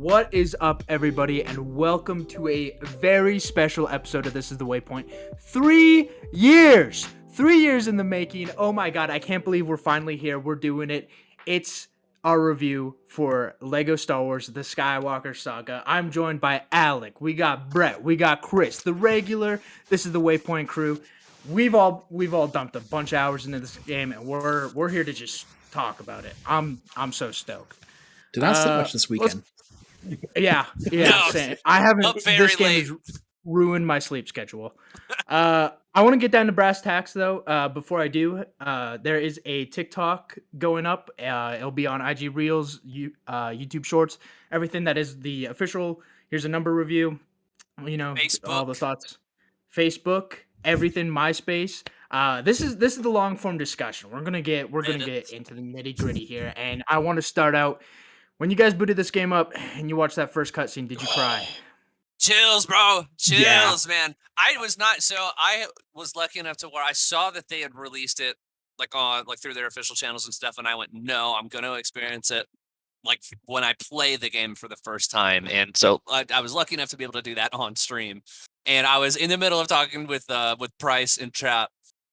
What is up, everybody, and welcome to a very special episode of This is the Waypoint. 3 years! 3 years in the making. Oh my god, I can't believe we're finally here. We're doing it. It's our review for Lego Star Wars The Skywalker Saga. I'm joined by Alec. We got Brett. We got Chris, the regular This is the Waypoint crew. We've all dumped a bunch of hours into this game, and we're here to just talk about it. I'm so stoked. Did not sleep much this weekend. Yeah, No, same. I haven't. up very This game late. has ruined my sleep schedule. I want to get down to brass tacks though. Before I do, there is a TikTok going up. It'll be on IG Reels, YouTube Shorts, everything that is the official. Here's a number review. You know, all the Facebook. thoughts. Facebook, everything, MySpace. This is the long form discussion. We're gonna get into the nitty gritty here, and I want to start out. When you guys booted this game up and you watched that first cutscene, did you cry? Chills, bro. Chills, Yeah. man. I was lucky enough to where I saw that they had released it through their official channels and stuff, and I went, no, I'm gonna experience it like when I play the game for the first time. And so I was lucky enough to be able to do that on stream. And I was in the middle of talking with Price and Trap,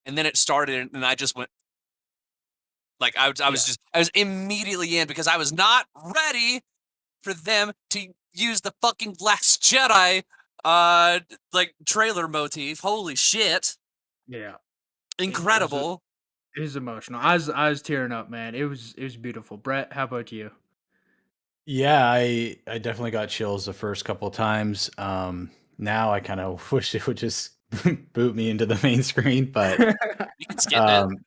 and then it started, and I just went. Like I was immediately in because I was not ready for them to use the fucking Last Jedi trailer motif. Holy shit. Yeah. Incredible. It was emotional. I was tearing up, man. It was beautiful. Brett, how about you? Yeah, I definitely got chills the first couple of times. Now I kind of wish it would just boot me into the main screen, but You can skip it.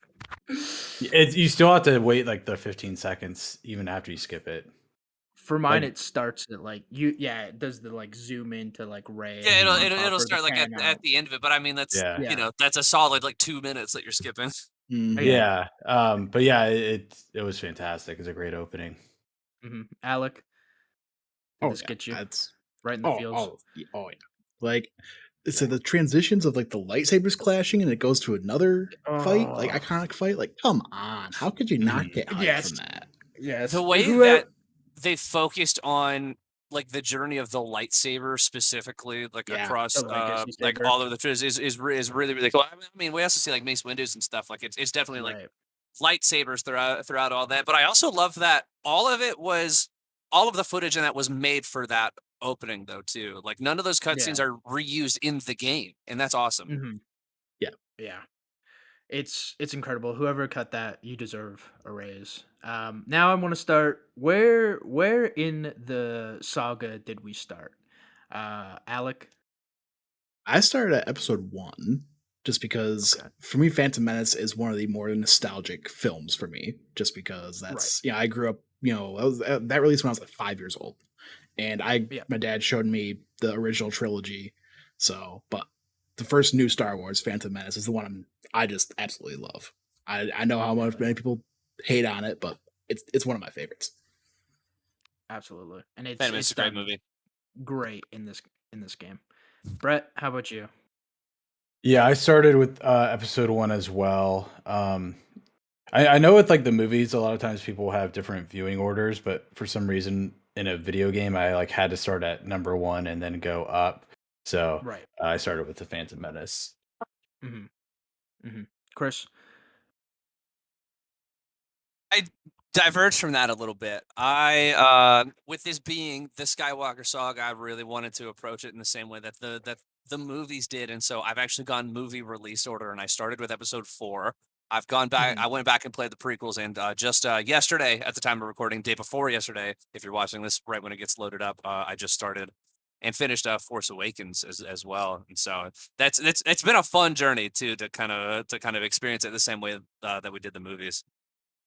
you still have to wait like the 15 seconds even after you skip it. For mine, Like- it starts at it does the zoom into Rey. Yeah, and it'll or start the at pan out. the end of it, but I mean that's Yeah. that's a solid 2 minutes that you're skipping. Mm, Okay. yeah. But yeah, it was fantastic. It's a great opening. Alec, did this yeah, get you that's right in the feels? oh yeah. Like so the transitions of like the lightsabers clashing and it goes to another fight, like Oh. iconic fight. Like, come on, how could you not get hyped Yes. from that? Yes. The way that they focused on the journey of the lightsaber specifically, Yeah, across the legacy saber. all of the trilogies is really, really cool. I mean, we also see Mace Windows and stuff. It's definitely Right. lightsabers throughout all that. But I also love that all of the footage in that was made for that opening though too. Like none of those cutscenes are reused in the game, and that's awesome. Yeah. It's incredible. Whoever cut that, you deserve a raise. Now I want to start. Where in the saga did we start? Alec. I started at episode 1 just because for me, Phantom Menace is one of the more nostalgic films for me. Just because that's I grew up. That released when I was like 5 years old, and my dad showed me the original trilogy. So, but the first new Star Wars, Phantom Menace, is the one I just absolutely love. I know how much many people hate on it, but it's one of my favorites. Absolutely, and it's It's a great movie. Great in this game. Brett, how about you? Yeah, I started with episode 1 as well. I know with the movies, a lot of times people have different viewing orders, but for some reason in a video game, I had to start at number 1 and then go up. So I started with the Phantom Menace. Chris. I diverged from that a little bit. I with this being the Skywalker saga, I really wanted to approach it in the same way that the movies did, and so I've actually gone movie release order, and I started with episode 4. I've gone back. I went back and played the prequels, and just yesterday, at the time of recording, day before yesterday, if you're watching this right when it gets loaded up, I just started and finished Force Awakens as well. And so it's been a fun journey too to kind of experience it the same way that we did the movies.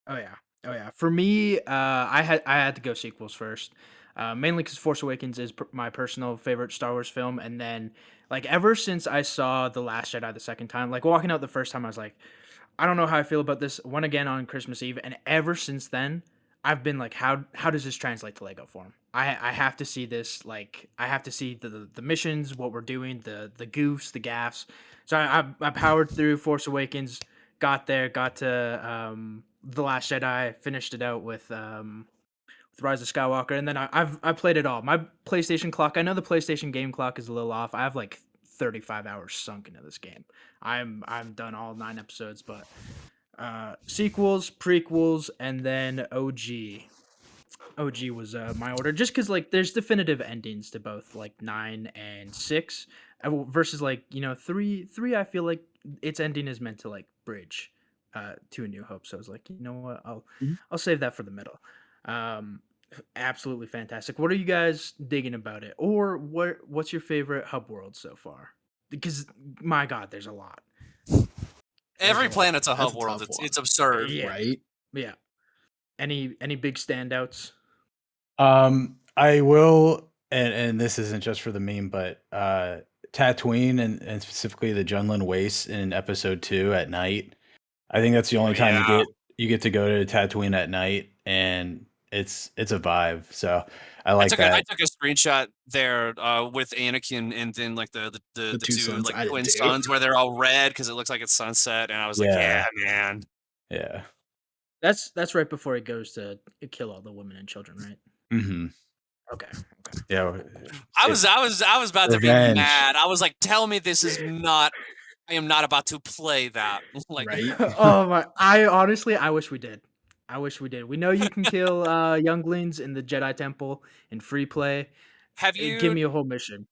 Oh yeah. For me, I had to go sequels first, mainly because Force Awakens is my personal favorite Star Wars film, and then ever since I saw The Last Jedi the second time, walking out the first time, I was like, I don't know how I feel about this. Went again on Christmas Eve, and ever since then, I've been like, how does this translate to Lego form? I have to see this. I have to see the missions, what we're doing, the goofs, the gaffs. So I powered through Force Awakens, got to The Last Jedi, finished it out with The Rise of Skywalker, and then I played it all. My PlayStation clock. I know the PlayStation game clock is a little off. I have like 35 hours sunk into this game. I'm done all 9 episodes, but sequels, prequels, and then OG. OG was my order, just because like there's definitive endings to both like 9 and 6, versus like three. I feel like its ending is meant to like bridge to A New Hope. So I was like, you know what, Mhm. I'll save that for the middle. Um, Absolutely fantastic. What are you guys digging about it, or what's your favorite hub world so far? Because my God, there's a lot. Every a lot. planet's a That's hub a world. tough It's one. absurd. Yeah, Right? yeah. Any big standouts? I will, and this isn't just for the meme, but Tatooine and specifically the Junlin Waste in episode 2 at night. I think that's the only time Yeah. you get to go to Tatooine at night, and it's a vibe. So I I like took that. a screenshot there with Anakin and then like the The two two sons. like I did twin too. suns where they're all red because it looks like it's sunset, and I was like, yeah, Yeah, man. yeah. That's right before it goes to kill all the women and children, right? Mm-hmm. Okay. Okay. Yeah, Cool. Cool. I it's was about to be revenge. mad. I was like, tell me this is not. I am not about to play that. Like, Right? Oh my! I wish we did. I wish we did. We know you can kill younglings in the Jedi Temple in free play. have Give you me a whole mission.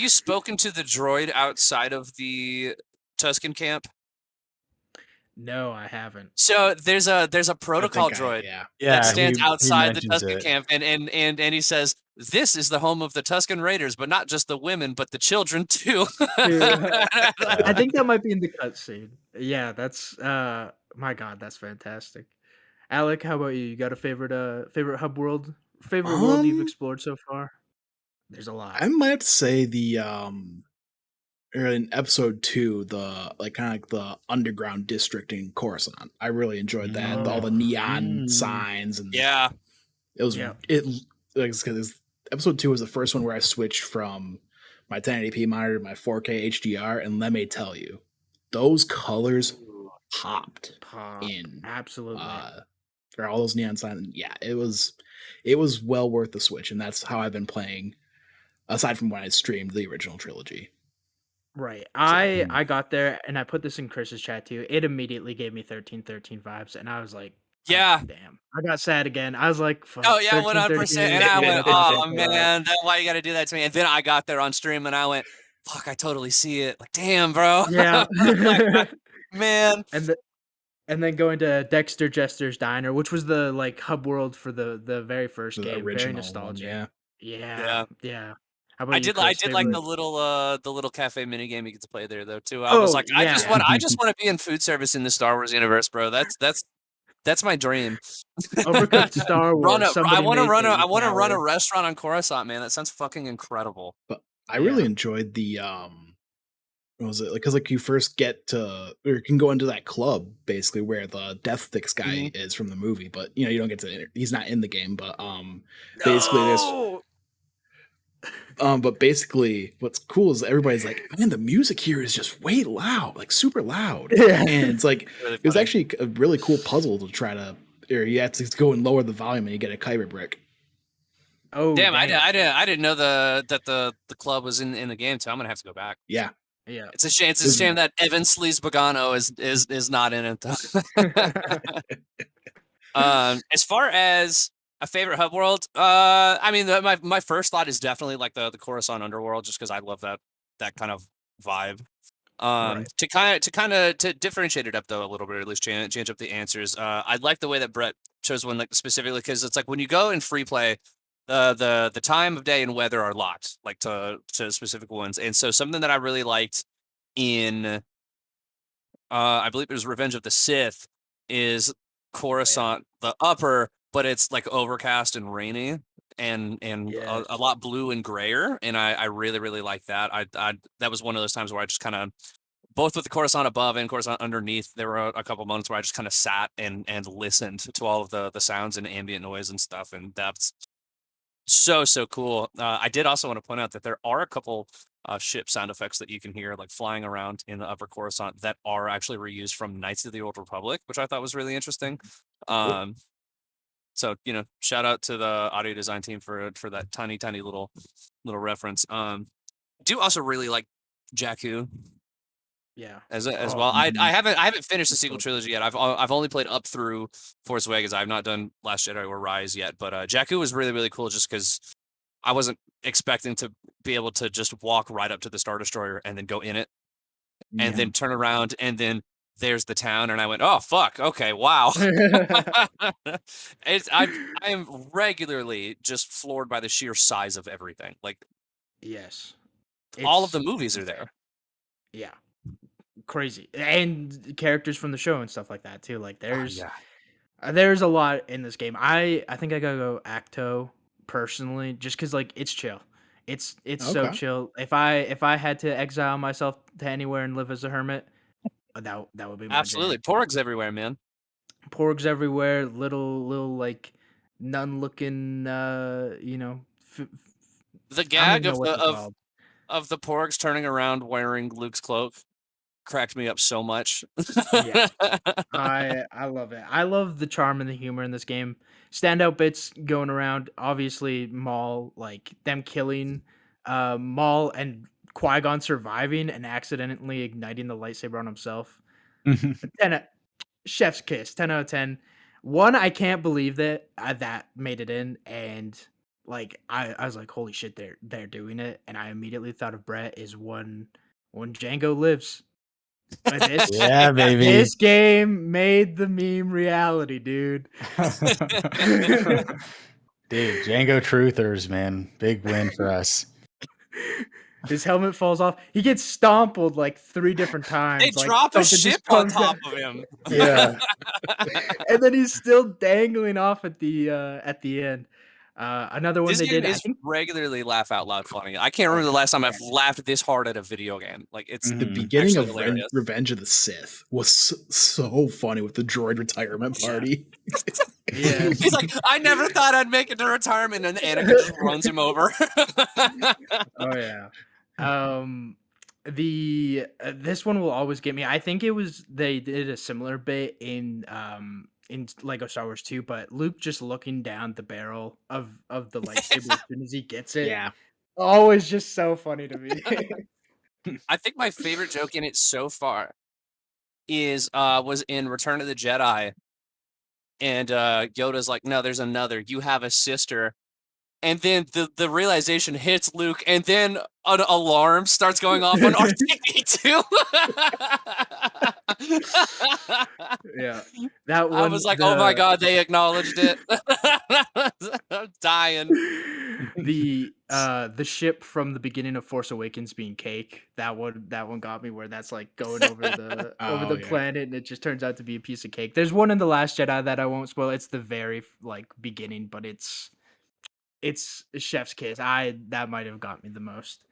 spoken to the droid outside of the Tuscan camp? No, I haven't. So there's a I protocol think droid yeah. that Yeah, stands he outside the mentions Tuscan it. camp, and he says, "This is the home of the Tuscan Raiders, but not just the women, but the children too." Dude, I Yeah. think that might be in the cutscene. Yeah, that's my God, that's fantastic. Alec, how about you? You got a favorite hub world? Favorite world you've Um, explored so far? There's a lot. I might have to say the or in episode 2, the like kind of like the underground district in Coruscant. I really enjoyed that. All the Oh, neon Mm. signs and Yeah, it was yeah. it like because episode 2 was the first one where I switched from my 1080p monitor to my 4K HDR, and let me tell you, those colors popped Pop. in Absolutely. for all those neon signs. Yeah, it was well worth the switch, and that's how I've been playing. Aside from when I streamed the original trilogy, Right. so I got there and I put this in Chris's chat too. It immediately gave me 1313 vibes, and yeah. damn. I got sad again. I was like, Oh fuck, yeah, 100%. And 1313. I went, Nothing oh good. man, why you got to do that to me? And then I got there on stream, and I went, fuck, I totally see it. Like, damn, bro. Yeah. Like, man. and the, and then going to Dexter Jester's Diner, which was the like hub world for the very first the game. Very original one, nostalgic. yeah. Yeah. Yeah. Yeah. How about you, I Chris? did like Favorite? the little cafe mini game you get to play there though too. I was Oh like, yeah. I just want to be in food service in the Star Wars universe, bro. That's my dream. Overcooked Star Wars. Somebody made it. I You want to run a coward. restaurant on Coruscant, man. That sounds fucking incredible. But I Yeah. really enjoyed the what was it? Because like you first get to or you can go into that club basically where the Death Sticks guy is from the movie, but you don't get to he's not in the game, but basically there's No. but basically what's cool is everybody's like, man, the music here is just way loud, like super loud. Yeah. And it's like Really it was funny. actually a really cool puzzle to try to or you have to go and lower the volume and you get a kyber brick. Oh Damn, damn. I didn't know that the club was in the game, so I'm gonna have to go back. Yeah. Yeah. It's a shame. It's a shame that Evan Sleaze Bogano is not in it though. As far as a favorite hub world, I mean, my first thought is definitely like the Coruscant underworld, just because I love that kind of vibe. Right. To differentiate it up though a little bit, or at least change up the answers. I like the way that Brett chose one like specifically because it's like when you go in free play, the time of day and weather are locked like to specific ones, and so something that I really liked in I believe it was Revenge of the Sith is Coruscant the upper, but it's like overcast and rainy and Yes. a lot blue and grayer, and I really really like that. I that was one of those times where I just kind of both with the Coruscant above and Coruscant underneath, there were a couple moments where I just kind of sat and listened to all of the sounds and ambient noise and stuff, and that's so cool. I did also want to point out that there are a couple ship sound effects that you can hear like flying around in the upper Coruscant that are actually reused from Knights of the Old Republic, which I thought was really interesting. So shout out to the audio design team for that tiny little reference. Do also really like Jakku Yeah. as Oh, well. I Mhm. haven't finished the That's sequel dope. trilogy yet. I've only played up through Force Awakens. I've not done Last Jedi or Rise yet. But Jakku was really cool just because I wasn't expecting to be able to just walk right up to the Star Destroyer and then go in it and Yeah. then turn around and then there's the town and I went, oh fuck, okay, wow. I am regularly just floored by the sheer size of everything. Like Yes. all of It's the movies are there. yeah, crazy. And characters from the show and stuff like that too. Like Yeah. there's a lot in this game. I think I gotta go Acto personally, just cause like it's chill. It's so Okay. chill. If I had to exile myself to anywhere and live as a hermit, that would be my Absolutely. jam. Porgs everywhere, man. Porgs everywhere, little like nun looking The I don't gag even know what they're called. of the Porgs turning around wearing Luke's cloak cracked me up so much. Yeah. I love it. I love the charm and the humor in this game. Standout bits going around. Obviously, Maul, like them killing Maul and Qui-Gon surviving and accidentally igniting the lightsaber on himself. 10 o- chef's kiss. 10 out of 10. One, I can't believe that that made it in, and like I was like, holy shit, they're doing it, and I immediately thought of Brett is one Django lives. But this Yeah, baby. this game made the meme reality, dude. Dude, Django Truthers, man. Big win for us. His helmet falls off. He gets stompled like 3 different They times, like, drop a something ship just on comes out. top of him. Yeah. And then he's still dangling off at the end. Another one This they game did, I is think regularly laugh out loud funny. I can't remember the last time I've laughed this hard at a video game. Like it's The Mhm. beginning actually of hilarious. Revenge of the Sith was so funny with the droid retirement Yeah. party. Yes. He's like, I never thought I'd make it to retirement, and Anakin just runs him over. Oh, yeah. Um, this one will always get me. I think it was they did a similar bit in Lego Star Wars 2, but Luke just looking down the barrel of the lightsaber as soon as he gets it. Yeah. Always just so funny to me. I think my favorite joke in it so far is was in Return of the Jedi, and Yoda's like, "No, there's another. You have a sister." And then the realization hits Luke, and then an alarm starts going off on R2D2. Yeah. That I one, was like, "Oh my god, they acknowledged it." I'm dying. the ship from the beginning of Force Awakens being cake, that one got me, where that's like going over Oh, the yeah. planet and it just turns out to be a piece of cake. There's one in The Last Jedi that I won't spoil. It's the very like beginning, but it's a chef's kiss. I That might have got me the most.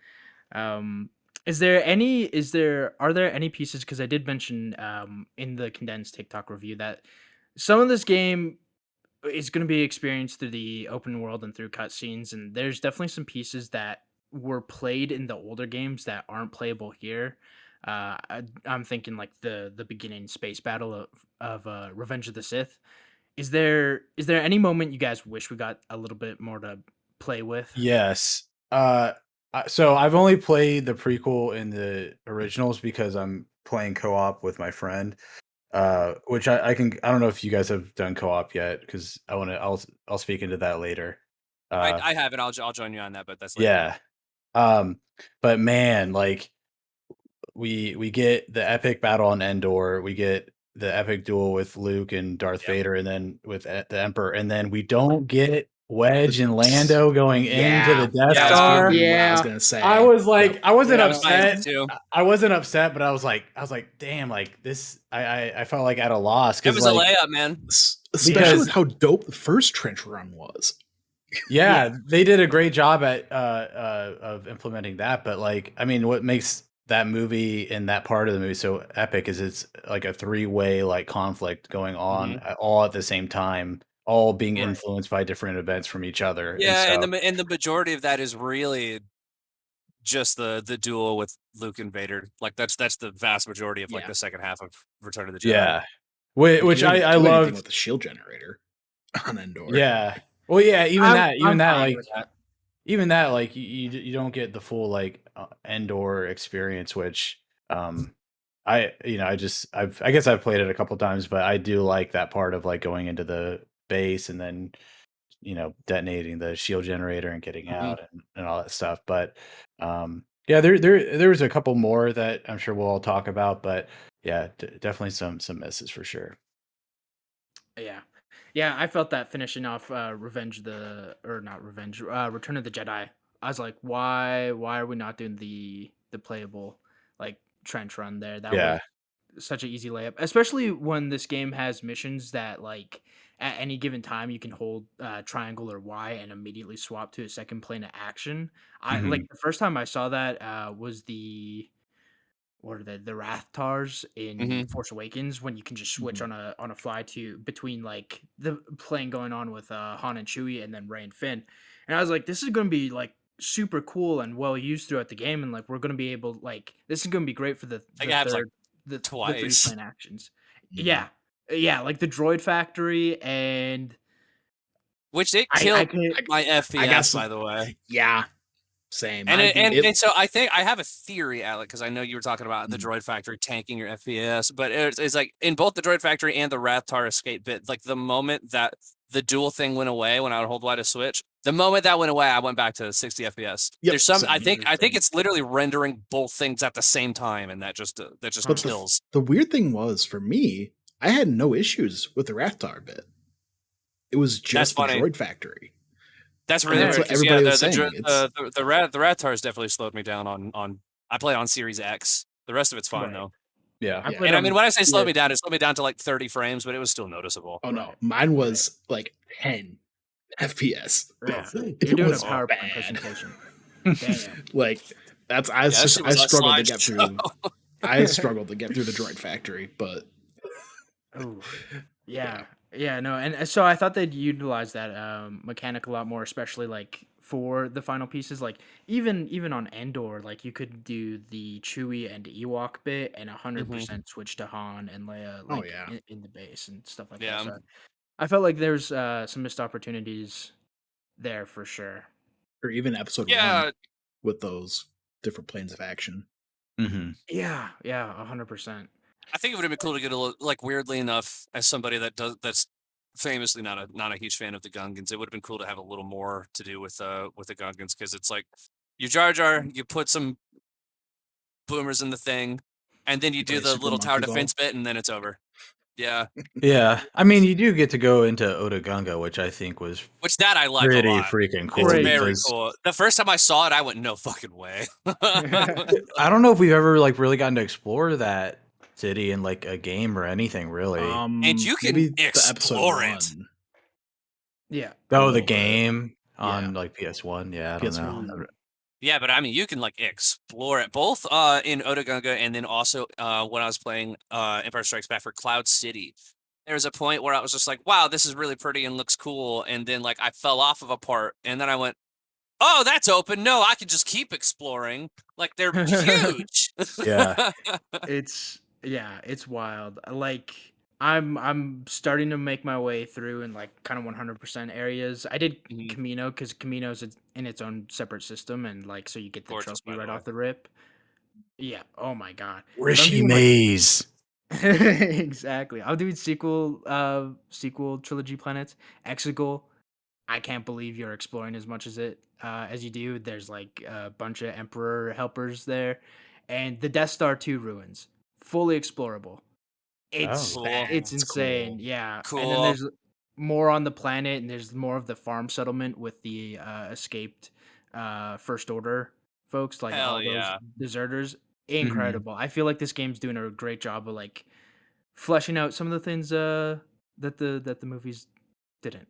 Um are there any pieces, because I did mention in the condensed TikTok review that some of this game is going to be experienced through the open world and through cutscenes, and there's definitely some pieces that were played in the older games that aren't playable here. I'm thinking like the beginning space battle of Revenge of the Sith. Is there any moment you guys wish we got a little bit more to play with? Yes. So I've only played the prequel and the originals because I'm playing co-op with my friend. Which I don't know if you guys have done co-op yet, because I'll speak into that later. Uh, I have it. I'll join you on that, but that's later. yeah. Um, but man, like we get the epic battle on Endor, we get the epic duel with Luke and Darth Yep. Vader, and then with the Emperor, and then we don't get Wedge and Lando going into the Death Yeah, Star. What I was Yeah. gonna say. I was like, Yep. I wasn't Yeah. That was my upset. answer too. I wasn't upset, but I was like, damn, like this. I felt like at a loss It because was a like, layup, man. Especially Because- with how dope the first trench run was. yeah, they did a great job at of implementing that. But like, I mean, what makes that movie and that part of the movie so epic is it's like a 3-way like conflict going on all at the same time, all being Right. influenced by different events from each other. Yeah, and so, and the majority of that is really just the duel with Luke and Vader. Like that's the vast majority of like Yeah. the second half of Return of the Jedi. yeah, Like, which you didn't I do anything loved. with the shield generator. on Endor. Yeah. Well, yeah. I'm fine with that. Even that, like you don't get the full like Endor experience, which I I guess I've played it a couple times, but I do like that part of like going into the base and then detonating the shield generator and getting out and all that stuff. But yeah, there's a couple more that I'm sure we'll all talk about, but yeah, definitely some misses for sure. Yeah. Yeah, I felt that finishing off Return of the Jedi. I was like, why are we not doing the playable like trench run there? That was Yeah. such an easy layup, especially when this game has missions that like at any given time you can hold triangle or Y and immediately swap to a second plane of action. I like Mhm. the first time I saw that was what are the Rathtars in Mhm. Force Awakens when you can just switch Mhm. on a fly to between like the plane going on with Han and Chewie and then Rey and Finn. And I was like, this is gonna be like super cool and well used throughout the game and like we're gonna be able like this is gonna be great for I think it happens like the three twice. plane actions. Mhm. Yeah. Yeah, like the droid factory and Which it I killed could my I got FPS, some. by the way. Yeah, same. And I it, and it. and so I think I have a theory, Alec, because I know you were talking about the Mhm. Droid Factory tanking your FPS, but it's like in both the Droid Factory and the Rathtar escape bit, like the moment that the dual thing went away when I would hold Y to switch, the moment that went away, I went back to 60 FPS. Yep, There's some, same. I think same. it's literally rendering both things at the same time, and that just But kills. the weird thing was for me, I had no issues with the Rathtar bit. It was That's just the funny. droid factory, That's and really that's weird what because yeah, everybody was saying. It's the Rathars definitely slowed me down on. I play on Series X. The rest of it's fine Right. though. Yeah. I yeah. played And I mean, on when I say slow me PS down, it slowed me down to like 30 frames, but it was still noticeable. Oh no, right. mine Right. was like 10 FPS. Yeah. You're It doing a was PowerPoint bad. presentation. Damn. Like that's Yeah, that shit I was on struggled to get slideshow. through. I struggled to get through the droid factory, but Oh, yeah. yeah, yeah, no, and so I thought they'd utilize that mechanic a lot more, especially like for the final pieces. Like even on Endor, like you could do the Chewie and Ewok bit and hmm 100% switch to Han and Leia Oh like yeah. in the base and stuff like that. Yeah. So I felt like there's some missed opportunities there for sure. Or even episode one Yeah. with those different planes of action. Mhm. Yeah, yeah, 100%. I think it would have been cool to get a little, like, weirdly enough, as somebody that's famously not a huge fan of the Gungans, it would have been cool to have a little more to do with the Gungans because it's like you Jar Jar, you put some boomers in the thing, and then you You do play the Super little tower Monkey Ball. defense bit, and then it's over. Yeah, Yeah. I mean, you do get to go into Oda Gunga, which I think was which that I like a pretty lot. freaking It's cool Crazy. very because cool. The first time I saw it, I went, no fucking way. I don't know if we've ever like really gotten to explore that city in like a game or anything really. And you can Maybe the episode explore it. one Yeah. a Oh, the little bit. game Yeah. on like PS1. Yeah, I don't know. PS1. Yeah, but I mean, you can like explore it both in Otagunga and then also when I was playing Empire Strikes Back for Cloud City. There was a point where I was just like, "Wow, this is really pretty and looks cool," and then like I fell off of a part, and then I went, "Oh, that's open. No, I can just keep exploring. Like they're huge." Yeah. It's wild. Like I'm starting to make my way through in like kind of 100% areas. I did Mhm. Camino because Camino's in its own separate system and like so you get the Gorgeous, trophy by the right way. off the rip. Yeah. Oh my god. But I'm Rishi doing like Maze. exactly. I'm doing sequel trilogy planets. Exegol. I can't believe you're exploring as much as you do. There's like a bunch of Emperor helpers there, and the Death Star 2 ruins, fully explorable. Oh. Cool, It's That's insane, cool. yeah. And then cool. there's more on the planet, and there's more of the farm settlement with the escaped First Order folks, like Hell all those yeah. deserters. Mhm. Incredible. I feel like this game's doing a great job of like fleshing out some of the things that the movies didn't.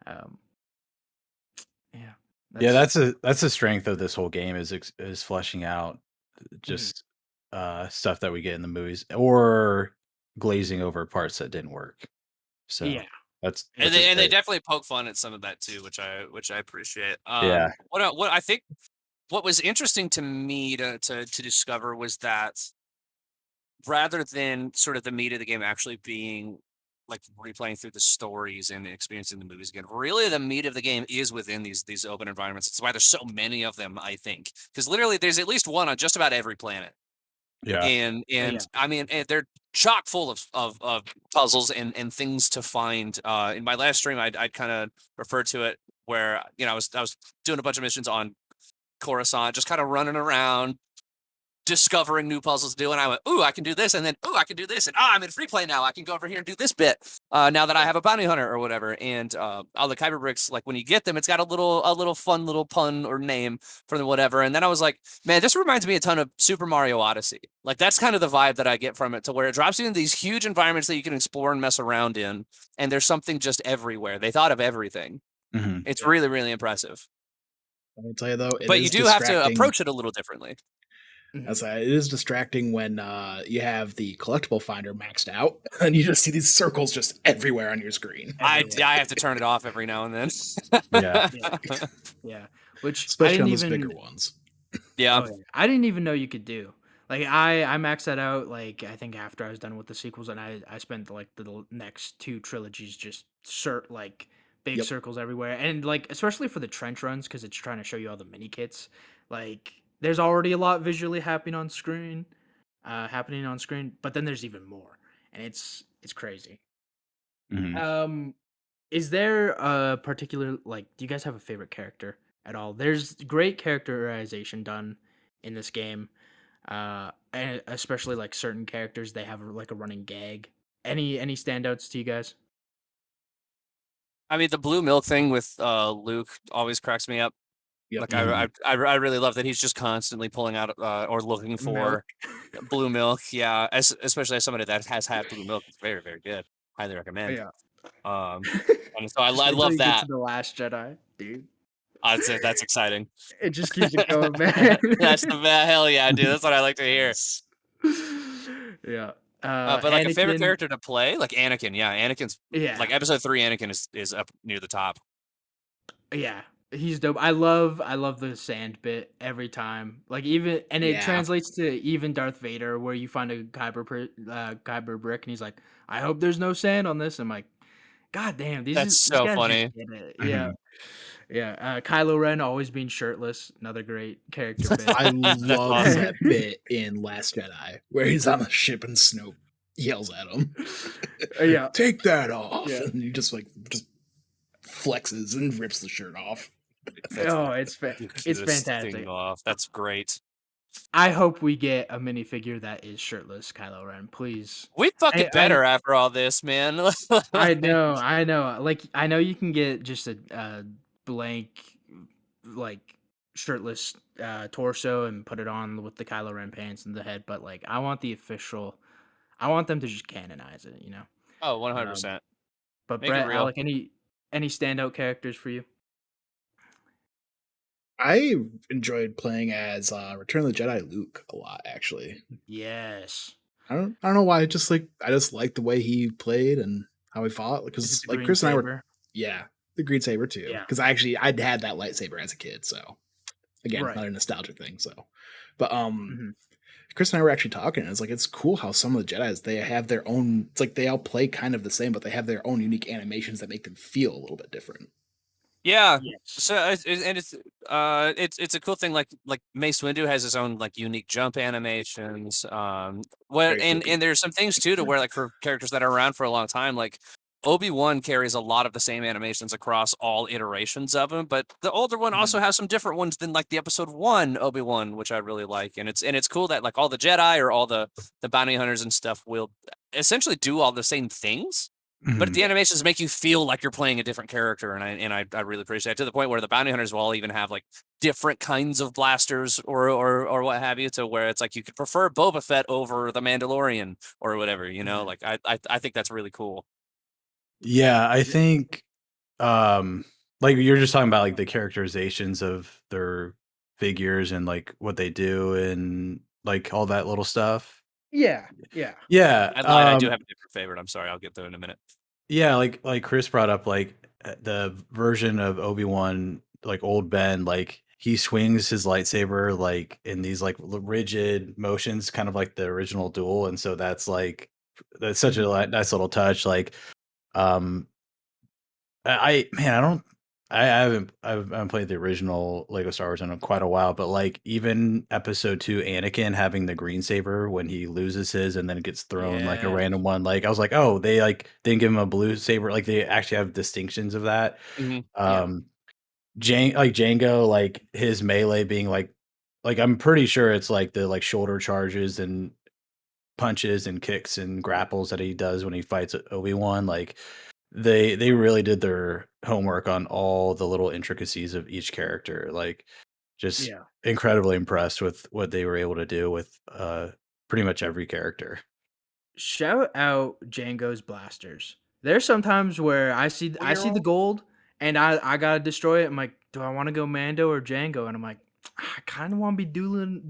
Um, yeah, Yeah, that's that's the strength of this whole game is fleshing out mhm. just stuff that we get in the movies or glazing over parts that didn't work. So Yeah, And which is they great. definitely poke fun at some of that too, which I appreciate. Yeah. What I think what was interesting to me to discover was that rather than sort of the meat of the game actually being like replaying through the stories and experiencing the movies again. Really, the meat of the game is within these open environments. That's why there's so many of them, I think, because literally there's at least one on just about every planet. Yeah. And Yeah. I mean, they're chock full of puzzles and things to find. In my last stream, I kind of referred to it where I was doing a bunch of missions on Coruscant, just kind of running around, discovering new puzzles to do, and I went, ooh, I can do this, and then ooh, I can do this, and I'm in free play now. I can go over here and do this bit. Now that I have a bounty hunter or whatever, and all the Kyber bricks, like when you get them, it's got a little fun little pun or name for the whatever. And then I was like, man, this reminds me a ton of Super Mario Odyssey. Like that's kind of the vibe that I get from it, to where it drops you in these huge environments that you can explore and mess around in, and there's something just everywhere. They thought of everything. Mhm. It's really, really impressive. I will tell you though, But you do have to approach it a little differently. As it is distracting when you have the collectible finder maxed out and you just see these circles just everywhere on your screen. I have to turn it off every now and then. Yeah. Yeah. Which Especially I didn't on those even, bigger ones. Yeah. oh, yeah. I didn't even know you could do. Like I maxed that out like I think after I was done with the sequels, and I spent like the next two trilogies just like big Yep. circles everywhere, and like especially for the trench runs because it's trying to show you all the mini kits. Like there's already a lot visually happening on screen, but then there's even more, and it's crazy. Mhm. Is there a particular like? Do you guys have a favorite character at all? There's great characterization done in this game, and especially like certain characters, they have like a running gag. Any standouts to you guys? I mean, the blue milk thing with Luke always cracks me up. Yep. Like Mhm. I really love that he's just constantly pulling out or looking for blue milk. Yeah, especially as somebody that has had blue milk, it's very, very good. Highly recommend. Yeah. And so I Just wait till love you get that. to the Last Jedi, dude. I'd say that's exciting. It just keeps it going, man. That's the hell yeah, dude. That's what I like to hear. Yes. Yeah. But like a favorite Anakin- character to play, like Anakin. Yeah, Anakin's Yeah. like episode 3. Anakin is up near the top. Yeah, he's dope. I love the sand bit every time. Like even and it Yeah. translates to even Darth Vader, where you find a Kyber brick, and he's like, "I hope there's no sand on this." I'm like, "God damn, these That's these so guys just funny. get it." Mhm. Yeah, yeah. Kylo Ren always being shirtless, another great character bit. I love awesome. that bit in Last Jedi where he's on the ship and Snoke yells at him. Yeah, Take that off. Yeah. And he just flexes and rips the shirt off. oh, it's This fantastic. thing off. That's great. I hope we get a minifigure that is shirtless Kylo Ren, please. We fucking I- better after all this, man. I know. Like I know you can get just a blank, like shirtless torso and put it on with the Kylo Ren pants and the head, but like I want the official. I want them to just canonize it, you know. Oh, 100%. But Make it Brett, real. Alec, any standout characters for you? I enjoyed playing as Return of the Jedi Luke a lot, actually. Yes. I don't know why. I just like the way he played and how he fought. Is Because it the like green Chris and I were, saber? yeah, the green saber too. Yeah. Because I'd had that lightsaber as a kid, so again, Right. not a nostalgic thing. So, but Mhm. Chris and I were actually talking. And it's like it's cool how some of the Jedi's they have their own. It's like they all play kind of the same, but they have their own unique animations that make them feel a little bit different. Yeah. Yes. So it's a cool thing. Like Mace Windu has his own like unique jump animations. Very And flippy. there's some things too to where like for characters that are around for a long time, like Obi-Wan carries a lot of the same animations across all iterations of him, but the older one also has some different ones than like the episode 1 Obi-Wan, which I really like. And it's cool that like all the Jedi or all the bounty hunters and stuff will essentially do all the same things. But Mhm. the animations make you feel like you're playing a different character, and I really appreciate it, to the point where the bounty hunters will all even have like different kinds of blasters or what have you, to where it's like you could prefer Boba Fett over the Mandalorian or whatever, you know. Like I think that's really cool. Yeah, I think like you're just talking about like the characterizations of their figures and like what they do and like all that little stuff. Yeah. Yeah. Yeah. I lied. I do have a different favorite. I'm sorry. I'll get there in a minute. Yeah, like Chris brought up, like the version of Obi-Wan, like old Ben, like he swings his lightsaber like in these like rigid motions, kind of like the original duel, and so that's such a nice little touch. Like Um, man, I haven't played the original Lego Star Wars in quite a while, but like even episode 2, Anakin having the green saber when he loses his and then it gets thrown like a Yeah. random one, like I was like, oh, they like didn't give him a blue saber, like they actually have distinctions of that. Mhm. Yeah. Django, like his melee being like I'm pretty sure it's like the like shoulder charges and punches and kicks and grapples that he does when he fights Obi-Wan. Like they really did their homework on all the little intricacies of each character. Like just Yeah. incredibly impressed with what they were able to do with pretty much every character. Shout out Django's blasters. There's sometimes where I see Oh, I you're see the right. gold and I gotta destroy it. I'm like, do I want to go Mando or Django? And I'm like, I kind of want to be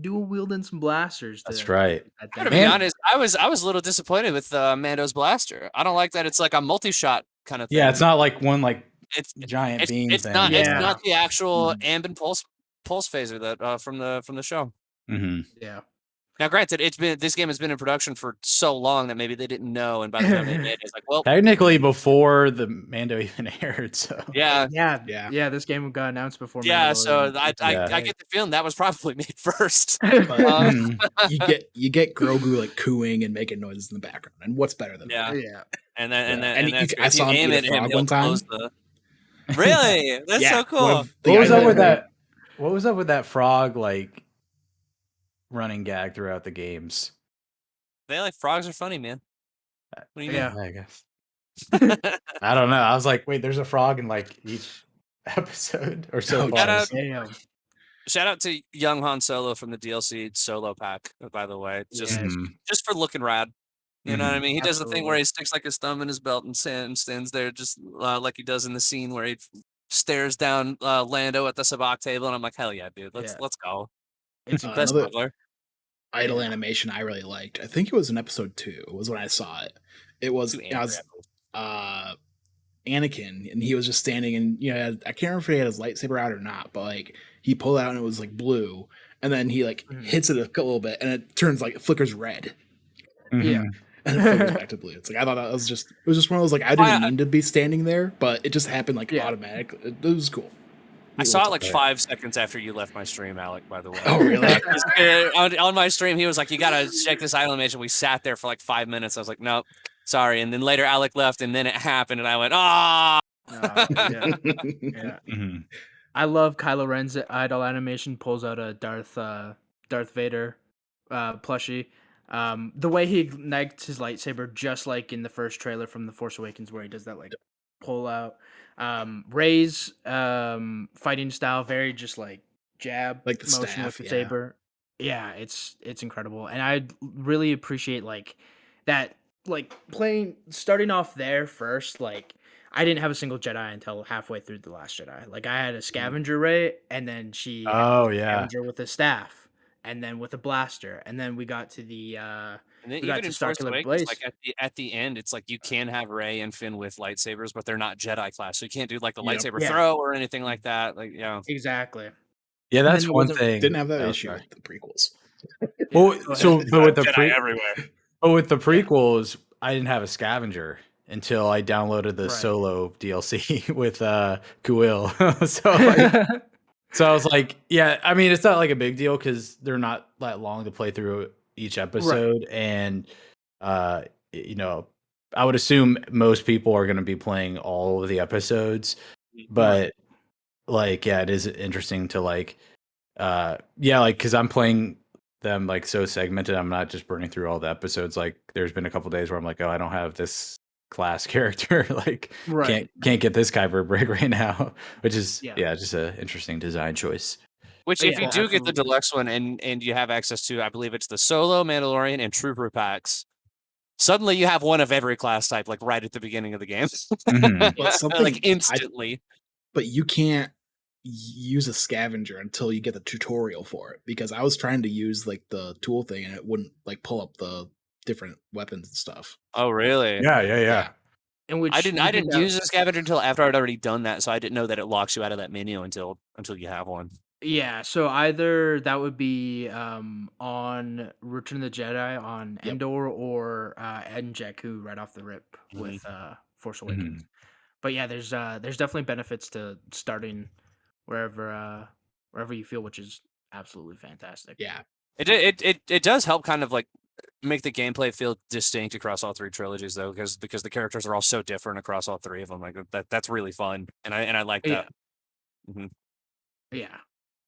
dual wielding some blasters That's to right. get that I'm gonna thing be And done. honest. I was a little disappointed with Mando's blaster. I don't like that it's like a multi-shot kind of yeah, it's thing. not like one like It's giant beam it's thing. not Yeah. the actual Mhm. ambient pulse phaser that from the show. Mhm. Yeah. Now, granted, this game has been in production for so long that maybe they didn't know, and by the time they did, it's like, well, Technically before the Mando even aired, so yeah, Yeah. Yeah. Yeah. This game got announced before yeah. So Mandalorian. yeah. I get the feeling that was probably made first. But Um, Mhm. you get Grogu like cooing and making noises in the background, and what's better than yeah, that? Yeah. Yeah. And that's I if you saw him aim eat a at him, frog he'll one time. close the. Really, that's Yeah, so one cool. of the What was guys up with that- that? What was up with that frog like running gag throughout the games? They like frogs are funny, man. What do you Yeah. I guess. I don't know. I was like, wait, there's a frog in like each episode or so Oh, far. Shout out, Damn. shout out to young Han Solo from the DLC solo pack. By the way, Yes. just for looking rad. You know what I Mhm. mean? He does the thing where Absolutely. he sticks like his thumb in his belt and stands there just like he does in the scene where he stares down Lando at the sabacc table, and I'm like, hell yeah, dude, Yeah. let's go. It's Best incredible. another smuggler. idle Yeah. animation I really liked. I think it was in episode 2 was when I saw it. It was Too I was Anakin, and he was just standing, and I can't remember if he had his lightsaber out or not, but like he pulled it out and it was like blue, and then he like Mhm. hits it a little bit, and it turns like it flickers red, Yeah. Mhm. and it flickers back to blue. It's like I thought that was just it was just one of those like I didn't mean to be standing there, but it just happened like Yeah. automatically. It was cool. I Neat saw it little like touch. 5 seconds after you left my stream, Alec. By the way. Oh really? On my stream, he was like, "You gotta check this idle animation." We sat there for like 5 minutes. I was like, "Nope, sorry." And then later, Alec left, and then it happened, and I went, "Ah." Yeah. Yeah. Mhm. I love Kylo Ren's idle animation. Pulls out a Darth Vader plushie. The way he ignites his lightsaber, just like in the first trailer from The Force Awakens, where he does that like pull out. Rey's fighting style, very just like jab Like the motion staff, with the yeah. saber. Yeah, it's incredible, and I really appreciate like that. Like starting off there first, like I didn't have a single Jedi until halfway through The Last Jedi. Like I had a scavenger Rey, and then she had Oh a yeah. scavenger with a staff, and then with a blaster, and then we got to the And then we got even to in Force Starkiller Awakens, Blaze. like at the end, it's like you can have Rey and Finn with lightsabers, but they're not Jedi class, so you can't do like the Yep. lightsaber Yeah. throw or anything like that. Like, yeah. Exactly. Yeah, And then that's there one wasn't- thing. Didn't have that Oh, issue sorry. with the prequels. Well, Go so ahead. but with the Jedi everywhere. but with the prequels, I didn't have a scavenger until I downloaded the Right. solo DLC with Kuil. So I was like, yeah, I mean, it's not like a big deal because they're not that long to play through each episode, and you know, I would assume most people are going to be playing all of the episodes, but like, yeah, it is interesting to like, yeah, like because I'm playing them like so segmented. I'm not just burning through all the episodes. Like, there's been a couple days where I'm like, oh, I don't have this class character. Like, Right. can't get this guy for a break right now, which is Yeah. yeah, just an interesting design choice. Which, Oh, if yeah, you do get the absolutely. deluxe one and you have access to, I believe it's the solo Mandalorian and Trooper packs. Suddenly, you have one of every class type, like right at the beginning of the game, Mhm. But something like instantly. but you can't use a scavenger until you get the tutorial for it, because I was trying to use like the tool thing and it wouldn't like pull up the different weapons and stuff. Oh, really? Yeah. In which I we didn't did that- use the scavenger until after I'd already done that, so I didn't know that it locks you out of that menu until you have one. Yeah, so either that would be on Return of the Jedi on Yep. Endor or in Jakku right off the rip with Force Awakens. Mhm. But yeah, there's definitely benefits to starting wherever you feel, which is absolutely fantastic. Yeah. It does help kind of like make the gameplay feel distinct across all 3 trilogies though, because the characters are all so different across all 3 of them. Like that's really fun, and I like Yeah, that. Mhm. yeah.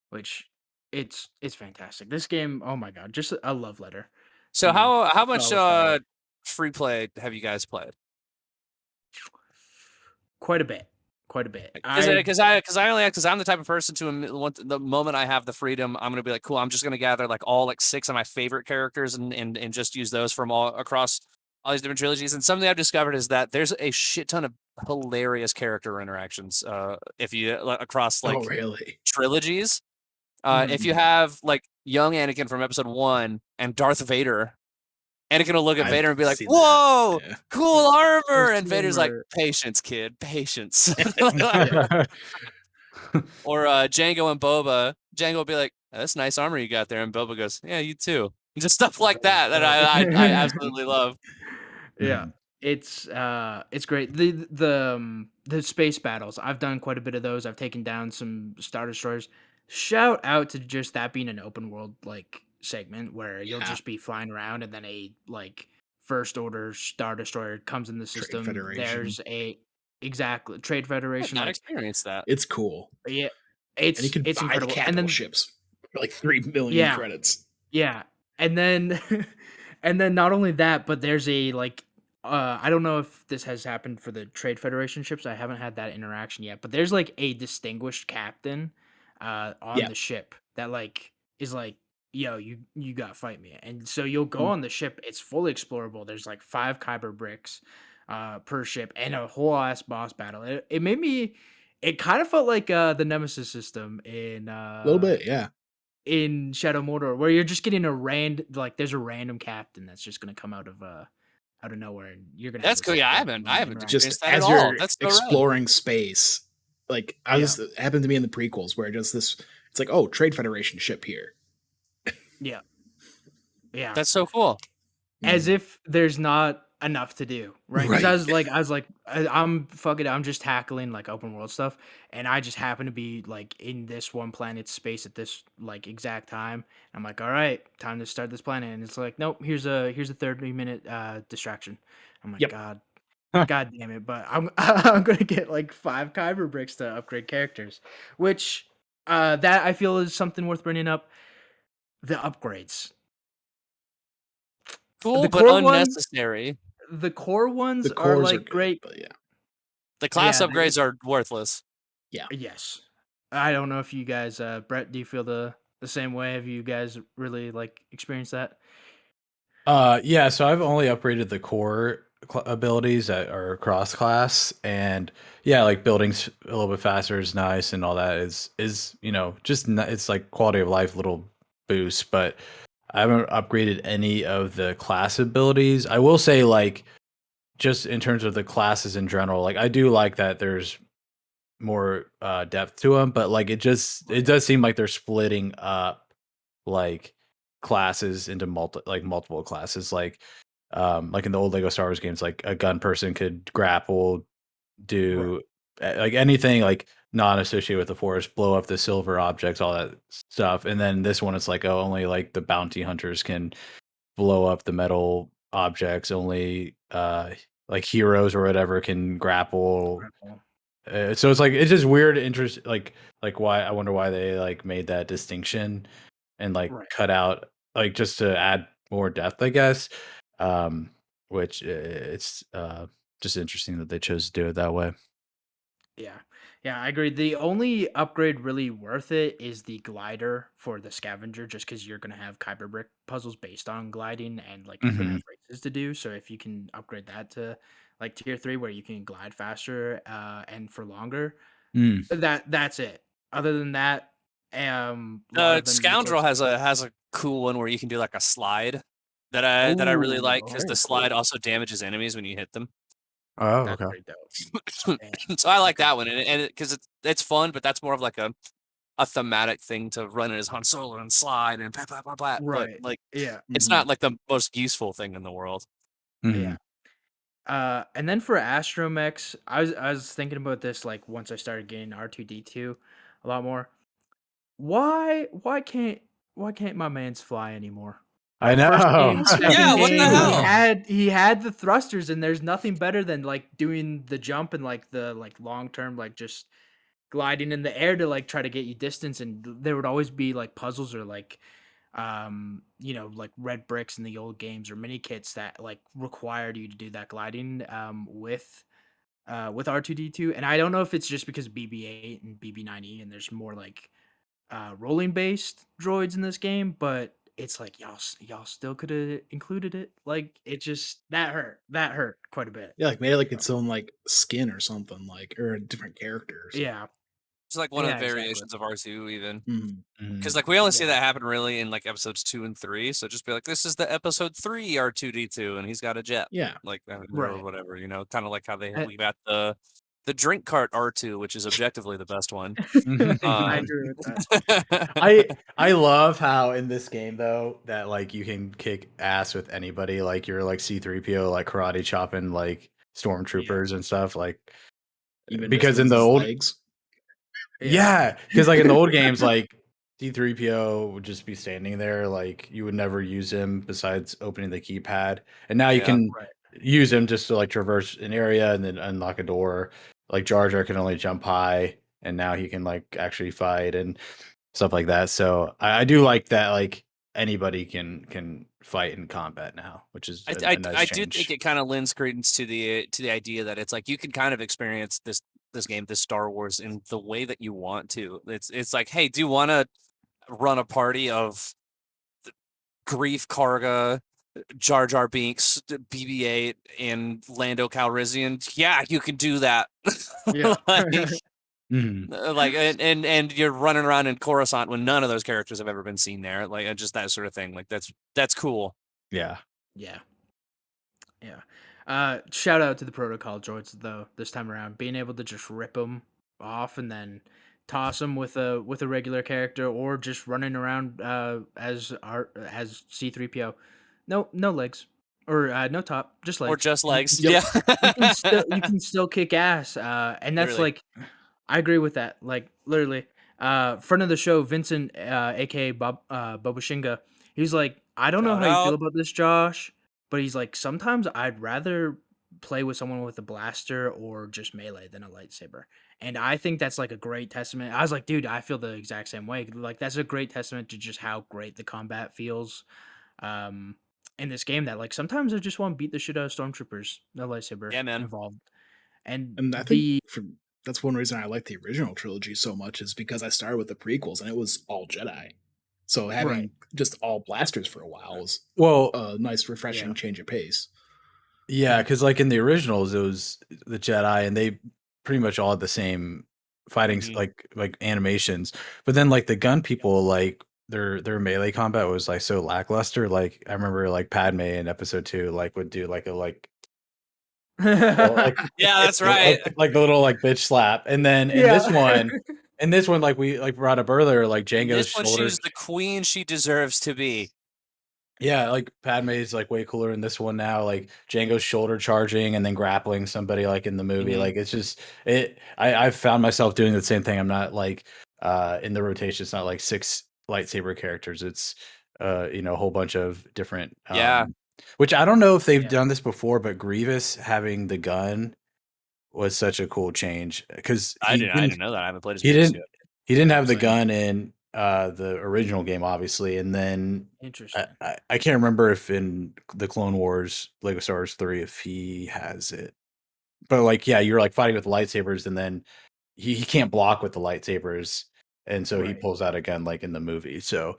Which it's fantastic. This game, oh my god, just a love letter So to how to much all of Star Wars. free play have you guys played? Quite a bit, quite a bit. Because I'm the type of person to the moment I have the freedom, I'm gonna be like, cool. I'm just gonna gather like all like 6 of my favorite characters and just use those from all across all these different trilogies. And something I've discovered is that there's a shit ton of hilarious character interactions. If you across Oh, like really? trilogies, if Mhm. you have like young Anakin from Episode 1 and Darth Vader, Anakin will look at I've Vader and be like, seen that. "Whoa, Yeah. cool armor!" And Vader's like, Consumer, "Patience, kid, patience." yeah, Or Django and Boba. Django will be like, "That's nice armor you got there," and Boba goes, "Yeah, you too." Just stuff like that that I absolutely love. yeah. Mhm. It's great. The space battles. I've done quite a bit of those. I've taken down some Star Destroyers. Shout out to just that being an open world like segment where you'll Yeah. just be flying around and then a like first order Star Destroyer comes in the Trade system. Federation. There's a exactly Trade I've Federation. not Like experienced that. It's cool. yeah, And you can it's buy the incredible. And capital then ships for like 3 million yeah, credits. yeah, and then and then not only that, but there's a like I don't know if this has happened for the Trade Federation ships. I haven't had that interaction yet, but there's like a distinguished captain on Yeah. the ship that like is like, yo, you gotta fight me. And so you'll go Mm. on the ship, it's fully explorable. There's like 5 kyber bricks per ship and a whole ass boss battle. It made me it kind of felt like the Nemesis system A little bit, yeah. in Shadow Mordor, where you're just getting a there's a random captain that's just gonna come out of nowhere, and you're gonna have That's this cool. Yeah, I whole haven't interaction. Just experienced that at as all. you're That's so rad. exploring space, like Yeah, it happened to me in the prequels where just this it's like, oh, Trade Federation ship here. yeah, yeah. That's so cool. As Mhm. if there's not enough to do, right? Because Right. I'm fuck it, I'm just tackling like open world stuff, and I just happen to be like in this one planet's space at this like exact time. I'm like, all right, time to start this planet, and it's like, nope, here's a 30-minute distraction. I'm like, Yep. God damn it! But I'm I'm gonna get like 5 kyber bricks to upgrade characters, which that I feel is something worth bringing up. The upgrades, Cool, the but core ones, unnecessary. the core The ones are cores are like good, great. but yeah. The class Yeah, upgrades are worthless. Yeah. yes. I don't know if you guys, Brett, do you feel the same way? Have you guys really like experienced that? Yeah, so I've only upgraded the core abilities that are cross class, and yeah, like buildings a little bit faster is nice, and all that is just it's like quality of life little boost. But I haven't upgraded any of the class abilities. I will say, like, just in terms of the classes in general, like I do like that there's more depth to them, but like it Right. does seem like they're splitting up like classes into multiple classes, like in the old Lego Star Wars games, like a gun person could grapple, Right. do like anything like not associated with the force, blow up the silver objects, all that stuff. And then this one, it's like, oh, only like the bounty hunters can blow up the metal objects. Only like heroes or whatever can grapple. Incredible. So it's like it's just weird interest, like why I wonder why they like made that distinction and like Right. cut out like just to add more depth, I guess. Um, which it's just interesting that they chose to do it that way. Yeah. Yeah, I agree. The only upgrade really worth it is the glider for the scavenger, just because you're gonna have kyber brick puzzles based on gliding, and like you're gonna Hmm. have races to do. So if you can upgrade that to like tier 3 where you can glide faster and for longer, Mm. that's it. Other than that, a lot of them you Scoundrel just has a cool one where you can do like a slide that I really oh, like because very the slide cool. also damages enemies when you hit them. Oh, That's okay. pretty dope. Damn. So I like Okay. that one, and because it's fun, but that's more of like a thematic thing to run it as Han Solo and slide and blah blah blah blah. But Right. like, Yeah. it's Mhm. not like the most useful thing in the world. Hmm. Yeah. And then for Astromechs, I was thinking about this like once I started getting R2D2 a lot more. Why can't my man's fly anymore? I Like first know. game, Yeah, second what the game, he hell? had he had the thrusters, and there's nothing better than like doing the jump and like the like long term like just gliding in the air to like try to get you distance, and there would always be like puzzles or like like red bricks in the old games or mini kits that like required you to do that gliding with R2D2. And I don't know if it's just because BB8 and BB9E and there's more like rolling based droids in this game, but it's like y'all still could have included it. Like it just that hurt quite a bit. Yeah, like made it like So, its own like skin or something, like or a different characters. yeah, It's like one of yeah, the exactly. variations of R2 even. Mhm. Because Mhm. like we only see Yeah, that happen really in like episodes 2 and 3. So just be like, this is the episode 3 R2D2, and he's got a jet, Yeah. like or right. whatever. Kind of like how I, we got the drink cart R2, which is objectively the best one. I Um, agree with that. I love how in this game though that like you can kick ass with anybody. Like you're like C3PO, like karate chopping like Yeah, stormtroopers and stuff. Like Even just because in with the his old legs. yeah, yeah, because like in the old games, like C3PO would just be standing there, like you would never use him besides opening the keypad. And now you yeah. can right. use him just to like traverse an area and then unlock a door. Like Jar Jar can only jump high, and now he can like actually fight and stuff like that. So I do like that like anybody can fight in combat now, which is a nice I do think change. it kind of lends credence to the idea that it's like you can kind of experience this game, this Star Wars, in the way that you want to. It's like, hey, do you want to run a party of Grief Karga, Jar Jar Binks, BB-8, and Lando Calrissian? Yeah, you can do that. Yeah. like, Mhm. and you're running around in Coruscant when none of those characters have ever been seen there. Like just that sort of thing. Like that's cool. Yeah. Yeah. Yeah. Shout out to the protocol droids though this time around, being able to just rip them off and then toss them with a regular character, or just running around as C3PO. No legs or no top, just Or legs. just You legs. can Yep. Yeah. still you can still kick ass. And that's Literally. like I agree with that. Like literally, friend of the show, Vincent, aka Boba Shinga, he's like, I don't know Shout how you feel out. about this, Josh, but he's like, sometimes I'd rather play with someone with a blaster or just melee than a lightsaber. And I think that's like a great testament. I was like, dude, I feel the exact same way. Like that's a great testament to just how great the combat feels um in this game, that like sometimes I just want to beat the shit out of stormtroopers, no lightsaber Yeah, man. involved. And And I think the that's one reason I like the original trilogy so much is because I started with the prequels and it was all Jedi. So right. having just all blasters for a while was Well, a nice, Yeah. refreshing change of pace. yeah, because like in the originals, it was the Jedi, and they pretty much all had the same fighting Mhm. like animations. But then like the gun people, like their melee combat was like so lackluster. Like I remember like Padme in episode 2, like would do like a like Yeah, that's right. like the little like bitch slap, and then Yeah. in this one like we like brought up earlier, like In Django's this one, shoulders. she's the queen she deserves to be. Yeah, like Padme is like way cooler in this one now. Like Django's shoulder charging and then grappling somebody like in the movie. Mhm. Like it's just it. I've found myself doing the same thing. I'm not like in the rotation. It's not like 6 lightsaber characters. It's a whole bunch of different. Yeah. Which I don't know if they've Yeah. done this before, but Grievous having the gun was such a cool change because I didn't know that. I haven't played as he Grievous didn't yet. he didn't have the Same. gun in the original game, obviously, and then Interesting. I can't remember if in the Clone Wars Lego Star Wars 3 if he has it. But like yeah, you're like fighting with lightsabers and then he can't block with the lightsabers, and so he Right. pulls out a gun like in the movie. So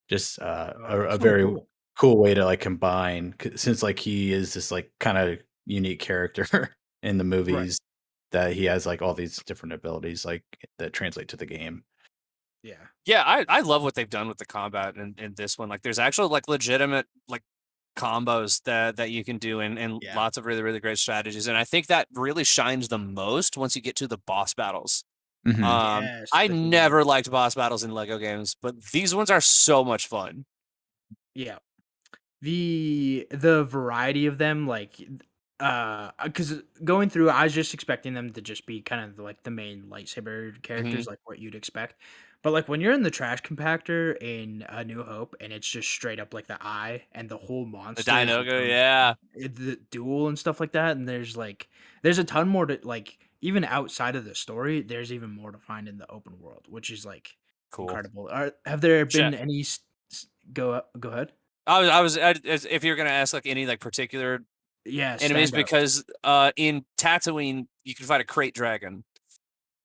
just Oh, a that's kinda very cool. cool way to like combine since like he is this like kind of unique character in the Right. movies, that he has like all these different abilities like that translate to the game. Yeah. Yeah, I love what they've done with the combat in this one. Like there's actual like legitimate like combos that you can do, and Yeah. lots of really, really great strategies. And I think that really shines the most once you get to the boss battles. Mhm. Yes, I the cool. never liked boss battles in Lego games, but these ones are so much fun. Yeah. The variety of them, like because going through, I was just expecting them to just be kind of like the main lightsaber characters, Mhm. like what you'd expect. But like when you're in the trash compactor in A New Hope, and it's just straight up like the eye and the whole The monster, is its Dinogo, own yeah. the duel and stuff like that. And there's a ton more to like even outside of the story. There's even more to find in the open world, which is like Cool. incredible. have there Shit. been any go ahead? If you're gonna ask like any like particular Yeah, enemies, stand up. because in Tatooine you can fight a crate dragon.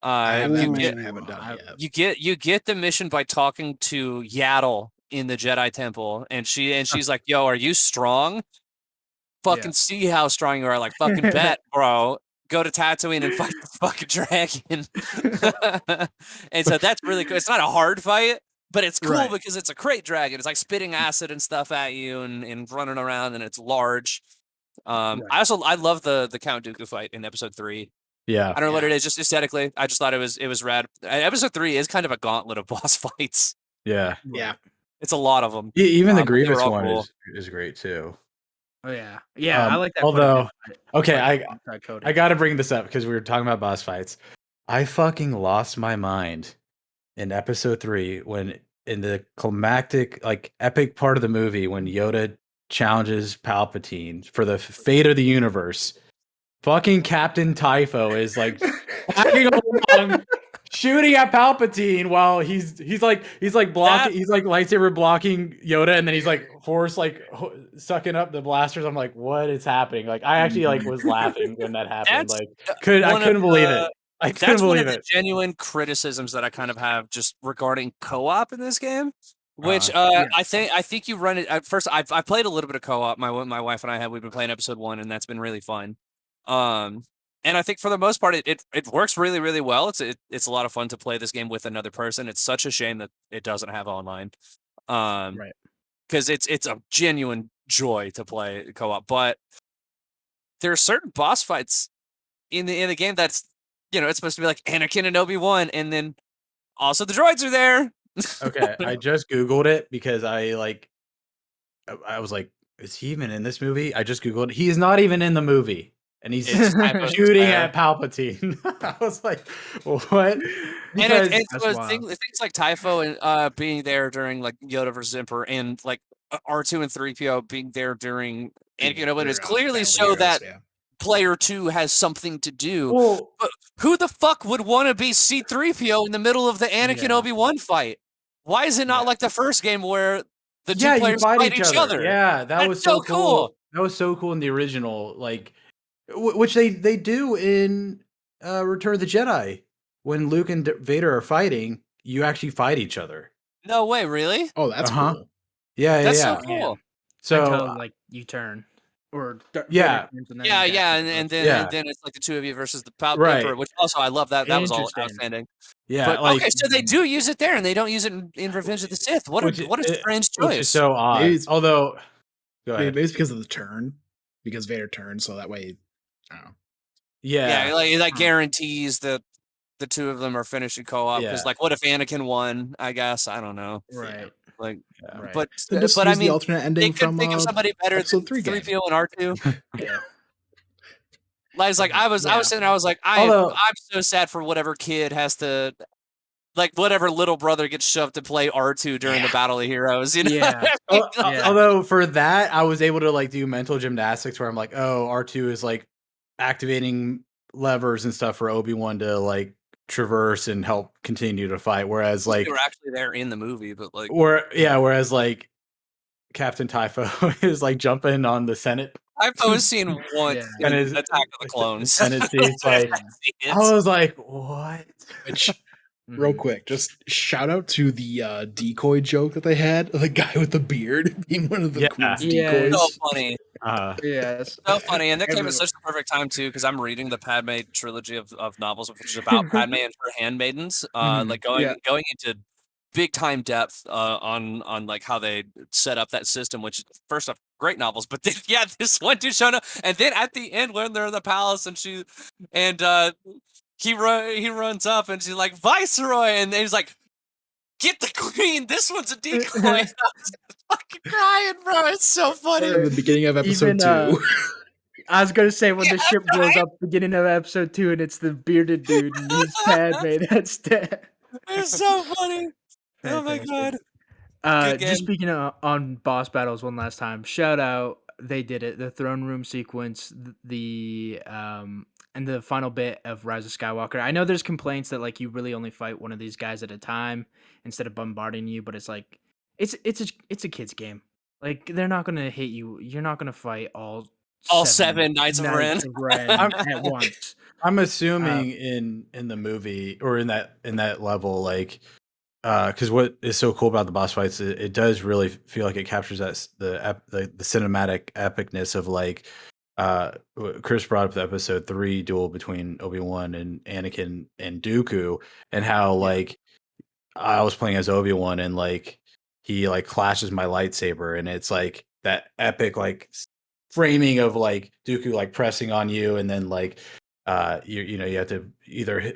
I have You that Ooh, mission. get I haven't done I- it yet. you get the mission by talking to Yaddle in the Jedi Temple, and she's like, "Yo, are you strong? Fucking see how strong you are. Like fucking bet, bro. Go to Tatooine and fight the fucking dragon." And so that's really cool. It's not a hard fight, but it's cool Right. because it's a crate dragon. It's like spitting acid and stuff at you and running around, and it's large. Right. I love the Count Dooku fight in episode 3. Yeah. I don't know what Yeah. it is, just aesthetically. I just thought it was rad. Episode 3 is kind of a gauntlet of boss fights. Yeah. Yeah. It's a lot of them. Even the But they were Grievous all one cool. is great too. Oh yeah, I like that. Although, okay, Cody. I got to bring this up because we were talking about boss fights. I fucking lost my mind in episode 3 when in the climactic, like epic part of the movie when Yoda challenges Palpatine for the fate of the universe. Fucking Captain Typho is like tagging along, shooting at Palpatine while he's like blocking, he's like lightsaber blocking Yoda, and then he's like force like sucking up the blasters. I'm like, what is happening? Like, I actually like was laughing when that happened. That's Like, I couldn't believe it. I couldn't That's one believe of the it. genuine criticisms that I kind of have just regarding co-op in this game. Which Yeah. I think you run it at first. I played a little bit of co-op. My wife and I we've been playing episode 1, and that's been really fun. And I think for the most part it works really, really well. It's a lot of fun to play this game with another person. It's such a shame that it doesn't have online. Right. Because it's a genuine joy to play co-op. But there are certain boss fights in the game that's, it's supposed to be like Anakin and Obi-Wan, and then also the droids are there. Okay, I just Googled it because I was like, is he even in this movie? I just Googled. He is not even in the movie, and he's It's Typho's shooting there. at Palpatine. I was like, what? And That's things like Typho and being there during like Yoda versus Emperor, and like R2 and 3PO being there during Anakin and Obi-Wan is clearly show that player 2 has something to do. Well, But who the fuck would want to be C-3PO in the middle of the Anakin Yeah. Obi-Wan fight? Why is it not like the first game where the two you players fight each other? Yeah, that That's was so so cool. That was so cool in the original, like, which they do in Return of the Jedi. When Luke and Vader are fighting, you actually fight each other. No way, really? Oh, that's cool. Yeah, That's yeah. so cool. So until like you turn or Yeah. Yeah, and then it's like the two of you versus the Emperor, which also I love that. That was all Interesting. outstanding. yeah, But like, okay, so they do use it there, and they don't use it in Revenge of the Sith. What a strange choice. which is so odd. Maybe it's- Although, go ahead. Maybe it's because of the turn, because Vader turns, so that way, I don't know. Yeah, like it guarantees that the two of them are finishing co-op. Because Yeah. like, what if Anakin won? I guess I don't know. Right. Like, Right. but Then just but I use the mean, alternate they ending could from think of somebody better than episode 3 game. 3PO and R2. Yeah. Like I was sitting there, I was like, Although- I'm so sad for whatever kid has to, like, whatever little brother gets shoved to play R2 during the Battle of Heroes. You know? Yeah. Yeah. Although for that, I was able to like do mental gymnastics where I'm like, oh, R2 is like activating levers and stuff for Obi-Wan to like traverse and help continue to fight. Whereas like, they were actually there in the movie, but like, whereas like Captain Typho is like jumping on the Senate. I've always seen once Yeah. in And his- Attack of the Clones. Senate seats, like, I was like, what? Which, real quick, just shout out to the decoy joke that they had, the guy with the beard being one of the Yeah. Queen's Yeah. decoys. So funny. Yes. So funny, and that came at Everyone- such the perfect time too, because I'm reading the Padme trilogy of novels, which is about Padme and her handmaidens, like going into big time depth on like how they set up that system. Which first off, great novels, but then, this one dude showing up, and then at the end when they're in the palace, and he runs up, and she's like, Viceroy, and then he's like, get the queen. This one's a decoy. I was fucking crying, bro. It's so funny. At the beginning of episode Even, 2. I was gonna say when Yeah, the ship blows right? up beginning of episode 2 and it's the bearded dude and he's Padme that's dead. It's so funny. Oh my Fantastic. god. Good Just game. speaking on boss battles one last time, shout out, they did it. The throne room sequence, and the final bit of Rise of Skywalker. I know there's complaints that like you really only fight one of these guys at a time instead of bombarding you, but it's like it's a kid's game. Like they're not gonna hit you. You're not gonna fight all All 7 7 Knights of Ren. Knights of Ren I'm at once. I'm Uh, assuming in the movie or in that level, like, because what is so cool about the boss fights, it does really feel like it captures the cinematic epicness of like, Chris brought up the episode 3 duel between Obi-Wan and Anakin and Dooku, and how yeah. like I was playing as Obi-Wan and like he like clashes my lightsaber and it's like that epic like framing of like Dooku like pressing on you and then like you have to either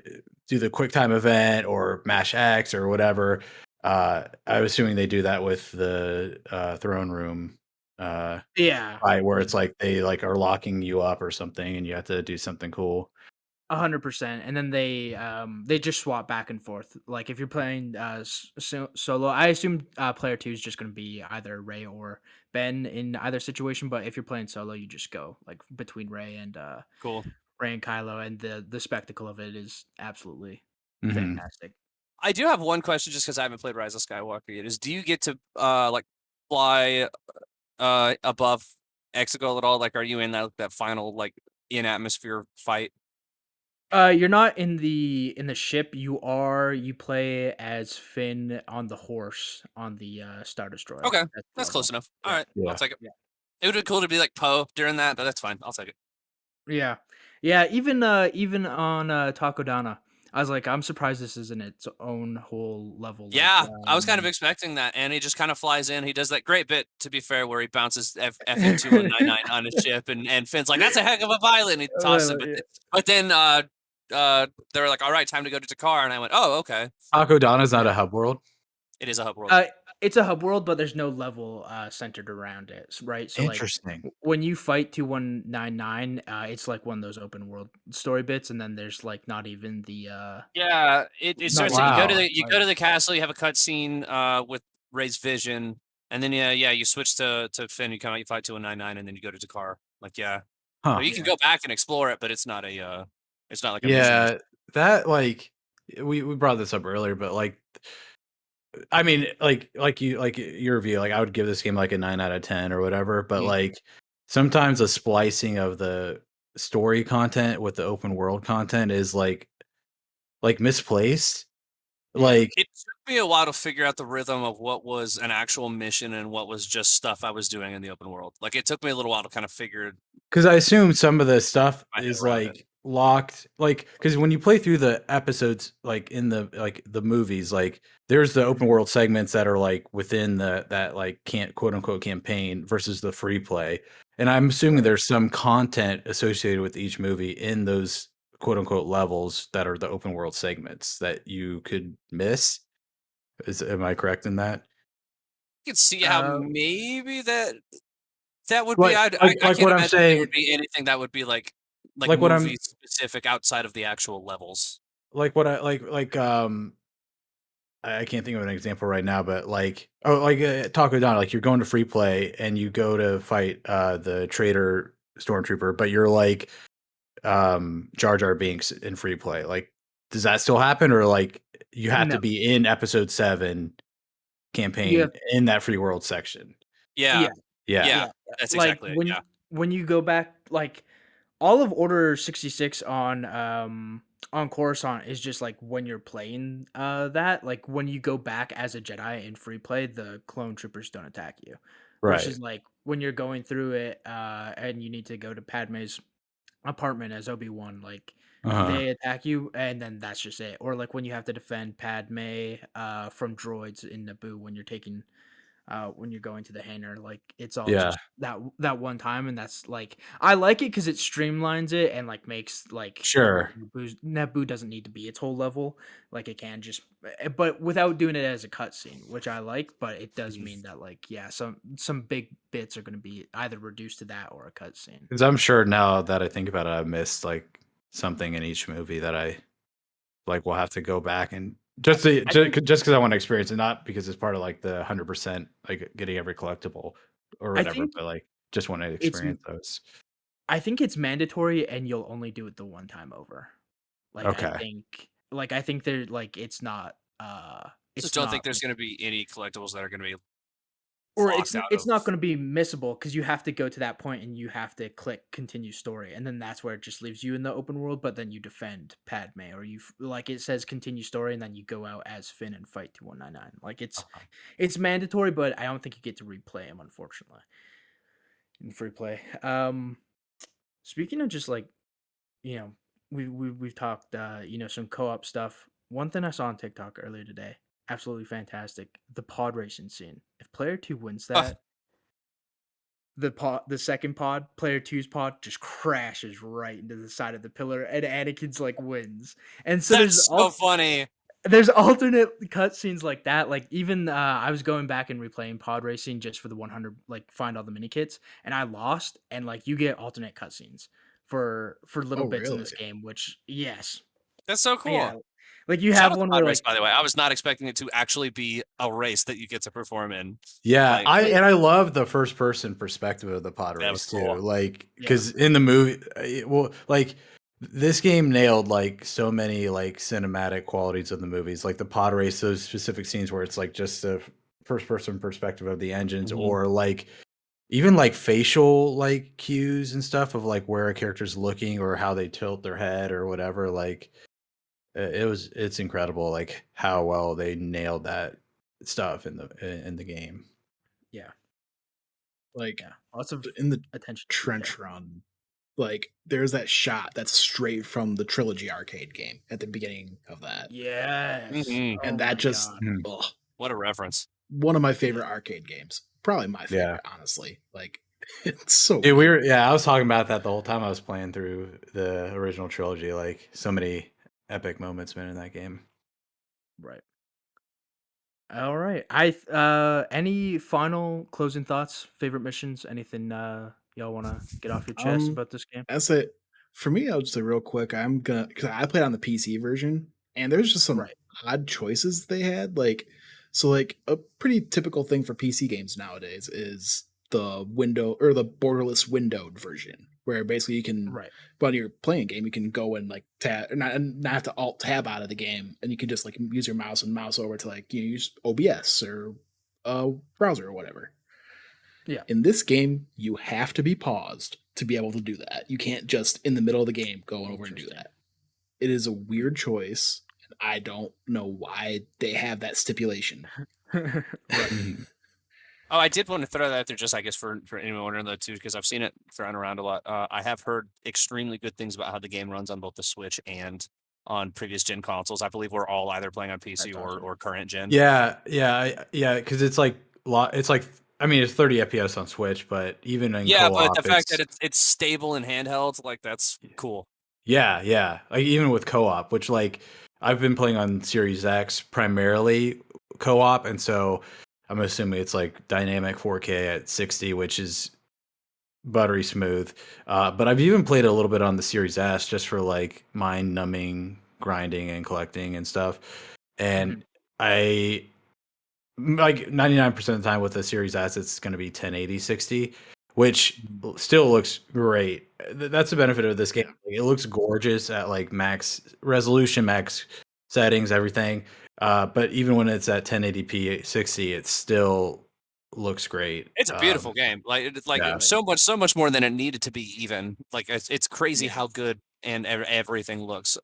do the quick time event or mash X or whatever. I'm assuming they do that with the throne room Yeah. fight where it's like they like are locking you up or something and you have to do something cool. 100%, and then they just swap back and forth. Like if you're playing solo, I assume player 2 is just going to be either Ray or Ben in either situation. But if you're playing solo, you just go like between Cool. Ray and Kylo, and the spectacle of it is absolutely Mhm. fantastic. I do have one question just because I haven't played Rise of Skywalker yet. Is do you get to like fly above Exegol at all? Like, are you in that final like in atmosphere fight? You're not in the ship. You play as Finn on the horse on the Star Destroyer. Okay, That's the that's close level. enough. All Yeah. right, I'll Yeah. take it. Yeah. It would be cool to be like Poe during that, but that's fine. I'll take it. Yeah. Yeah, even on, Takodana, I was like, "I'm surprised this isn't its own whole level," like, Yeah, I was kind of expecting that, and he just kind of flies in. He does that great bit, to be fair, where he bounces FN 2199 on his ship, and Finn's like, "That's a heck of a pilot," and he tosses it. Yeah. But then they were like, "All right, time to go to Dakar," and I went, "Oh, okay." Takodana's not Yeah. a hub world. It is a hub world. Uh, it's a hub world, but there's no level, centered around it, right? So, like, Interesting. when you fight 2199, it's like one of those open world story bits, and then there's, like, not even Yeah, it not starts even that Wow. you go to the castle, you have a cutscene with Ray's vision, and then yeah, you switch to Finn, you come out, you fight 2199, and then you go to Dakar. Like, yeah. So Huh. you can Yeah. go back and explore it, but it's not like a mission or Yeah, that like we brought this up earlier, but like I mean, like your review, like I would give this game like a 9 out of 10 or whatever, but something. like sometimes a splicing of the story content with the open world content is like misplaced. Yeah. Like It took me a while to figure out the rhythm of what was an actual mission and what was just stuff I was doing in the open world. Like, it took me a little while to kind of figure because I assume some of the stuff my head is around it. like locked, like because when you play through the episodes, like in the movies, like there's the open Mhm. world segments that are like within that like can't quote unquote campaign versus the free play, and I'm assuming Right. there's some content associated with each movie in those quote unquote levels that are the open world segments that you could miss. Am I correct in that? You can see how Uh, maybe that would be Like I like can't what I'm imagine there would saying, be anything that would be like like what I'm movie specific outside of the actual levels. like what I like. I can't think of an example right now, but like, oh, like Taco Don, like you're going to free play and you go to fight the traitor stormtrooper, but you're like Jar Jar Binks in free play. Like, does that still happen, or like you have to no. be in episode 7 You campaign have in that free world section? Yeah. Yeah. Yeah. Yeah. Yeah. That's Like, exactly it, yeah. when you go back, like, all of Order 66 on Coruscant is just like when you're playing that, like when you go back as a Jedi in free play, the clone troopers don't attack you. Right. Versus like when you're going through it and you need to go to Padme's apartment as Obi-Wan, like Uh-huh. they attack you and then that's just it. Or like when you have to defend Padme from droids in Naboo when you're taking when you're going to the hangar. Like it's all Yeah, just that one time, and that's like I like it because it streamlines it and like makes like sure. Naboo doesn't need to be its whole level. Like it can just, but without doing it as a cutscene, which I like. But it does Mhm. mean that like yeah, some big bits are going to be either reduced to that or a cutscene. 'Cause I'm sure now that I think about it, I missed like something in each movie that I like will have to go back and I think just because I want to experience it, not because it's part of like the 100% like getting every collectible or I whatever, think but like just want to it's experience those. I think it's mandatory, and you'll only do it the one time over. Okay. I think they're like Just it's don't think not there's like going to be any collectibles that are going to be or locked out it's of. not going to be missable because you have to go to that point and you have to click continue story, and then that's where it just leaves you in the open world. But then you defend Padme, or like it says continue story, and then you go out as Finn and fight 2199. Like Uh-huh. it's mandatory, but I don't think you get to replay them, unfortunately, in free play. Speaking of just like you know, we've talked some co-op stuff. One thing I saw on TikTok earlier today, absolutely fantastic. The pod racing scene. If player 2 wins that, the second pod, player two's pod just crashes right into the side of the pillar and Anakin's like wins. And so That's so funny. there's alternate cutscenes like that. Like even I was going back and replaying pod racing just for the 100 like find all the mini kits, and I lost, and like you get alternate cutscenes for little Oh, bits in really? this game, which yes. That's so cool. Yeah. Like you Shout have out to one Pod where Race, like by the way. I was not expecting it to actually be a race that you get to perform in. Yeah, Like, I love the first person perspective of the pod that was race too. cool. Like, yeah. because in the movie, well, like this game nailed like so many like cinematic qualities of the movies, like the pod race, those specific scenes where it's like just the first person perspective of the engines, Mhm. or like even like facial like cues and stuff of like where a character's looking or how they tilt their head or whatever. Like, it's incredible, like how well they nailed that stuff in the game. Yeah. Like Yeah. Lots of in the attention to detail. trench run, like there's that shot that's straight from the trilogy arcade game at the beginning of that, Yes. Mhm. Oh and that my just god. Mhm. ugh, What a reference. one of my favorite arcade games. Probably my Yeah. favorite, honestly. Like it's so Yeah, good. I was talking about that the whole time I was playing through the original trilogy. Like so many epic moments, man, in that game. Right. All right. Any final closing thoughts, favorite missions, anything y'all want to get off your chest Um, about this game? that's it for me. I'll just say real quick. I'm gonna because I played on the PC version, and there's just some Right. odd choices they had. Like a pretty typical thing for PC games nowadays is the window or the borderless windowed version, where basically you can, Right. when you're playing a game, you can go and like tab, or not have to alt tab out of the game, and you can just like use your mouse and mouse over to like use OBS or a browser or whatever. Yeah. In this game, you have to be paused to be able to do that. You can't just in the middle of the game go over and do Interesting. that. It is a weird choice, and I don't know why they have that stipulation. Right. Mhm. Oh, I did want to throw that out there just, I guess, for anyone wondering though too, because I've seen it thrown around a lot. I have heard extremely good things about how the game runs on both the Switch and on previous gen consoles. I believe we're all either playing on PC That's awesome. or current gen. Yeah, because it's like it's like I mean it's 30 FPS on Switch, but even in Yeah, but the co-op, fact that it's it's stable in handheld, like that's cool. yeah, like even with co-op, which like I've been playing on Series X primarily co-op, and so I'm assuming it's like dynamic 4K at 60, which is buttery smooth. But I've even played a little bit on the Series S just for like mind numbing grinding and collecting and stuff. Mhm. And I like 99% of the time with the Series S, it's going to be 1080 60, which Mhm. still looks great. That's the benefit of this game. Yeah. It looks gorgeous at like max resolution, max settings, everything. But even when it's at 1080p 60, it still looks great. It's a beautiful game. Like it's like Yeah. Right. so much more than it needed to be. Even like it's crazy Yeah. how good and everything looks.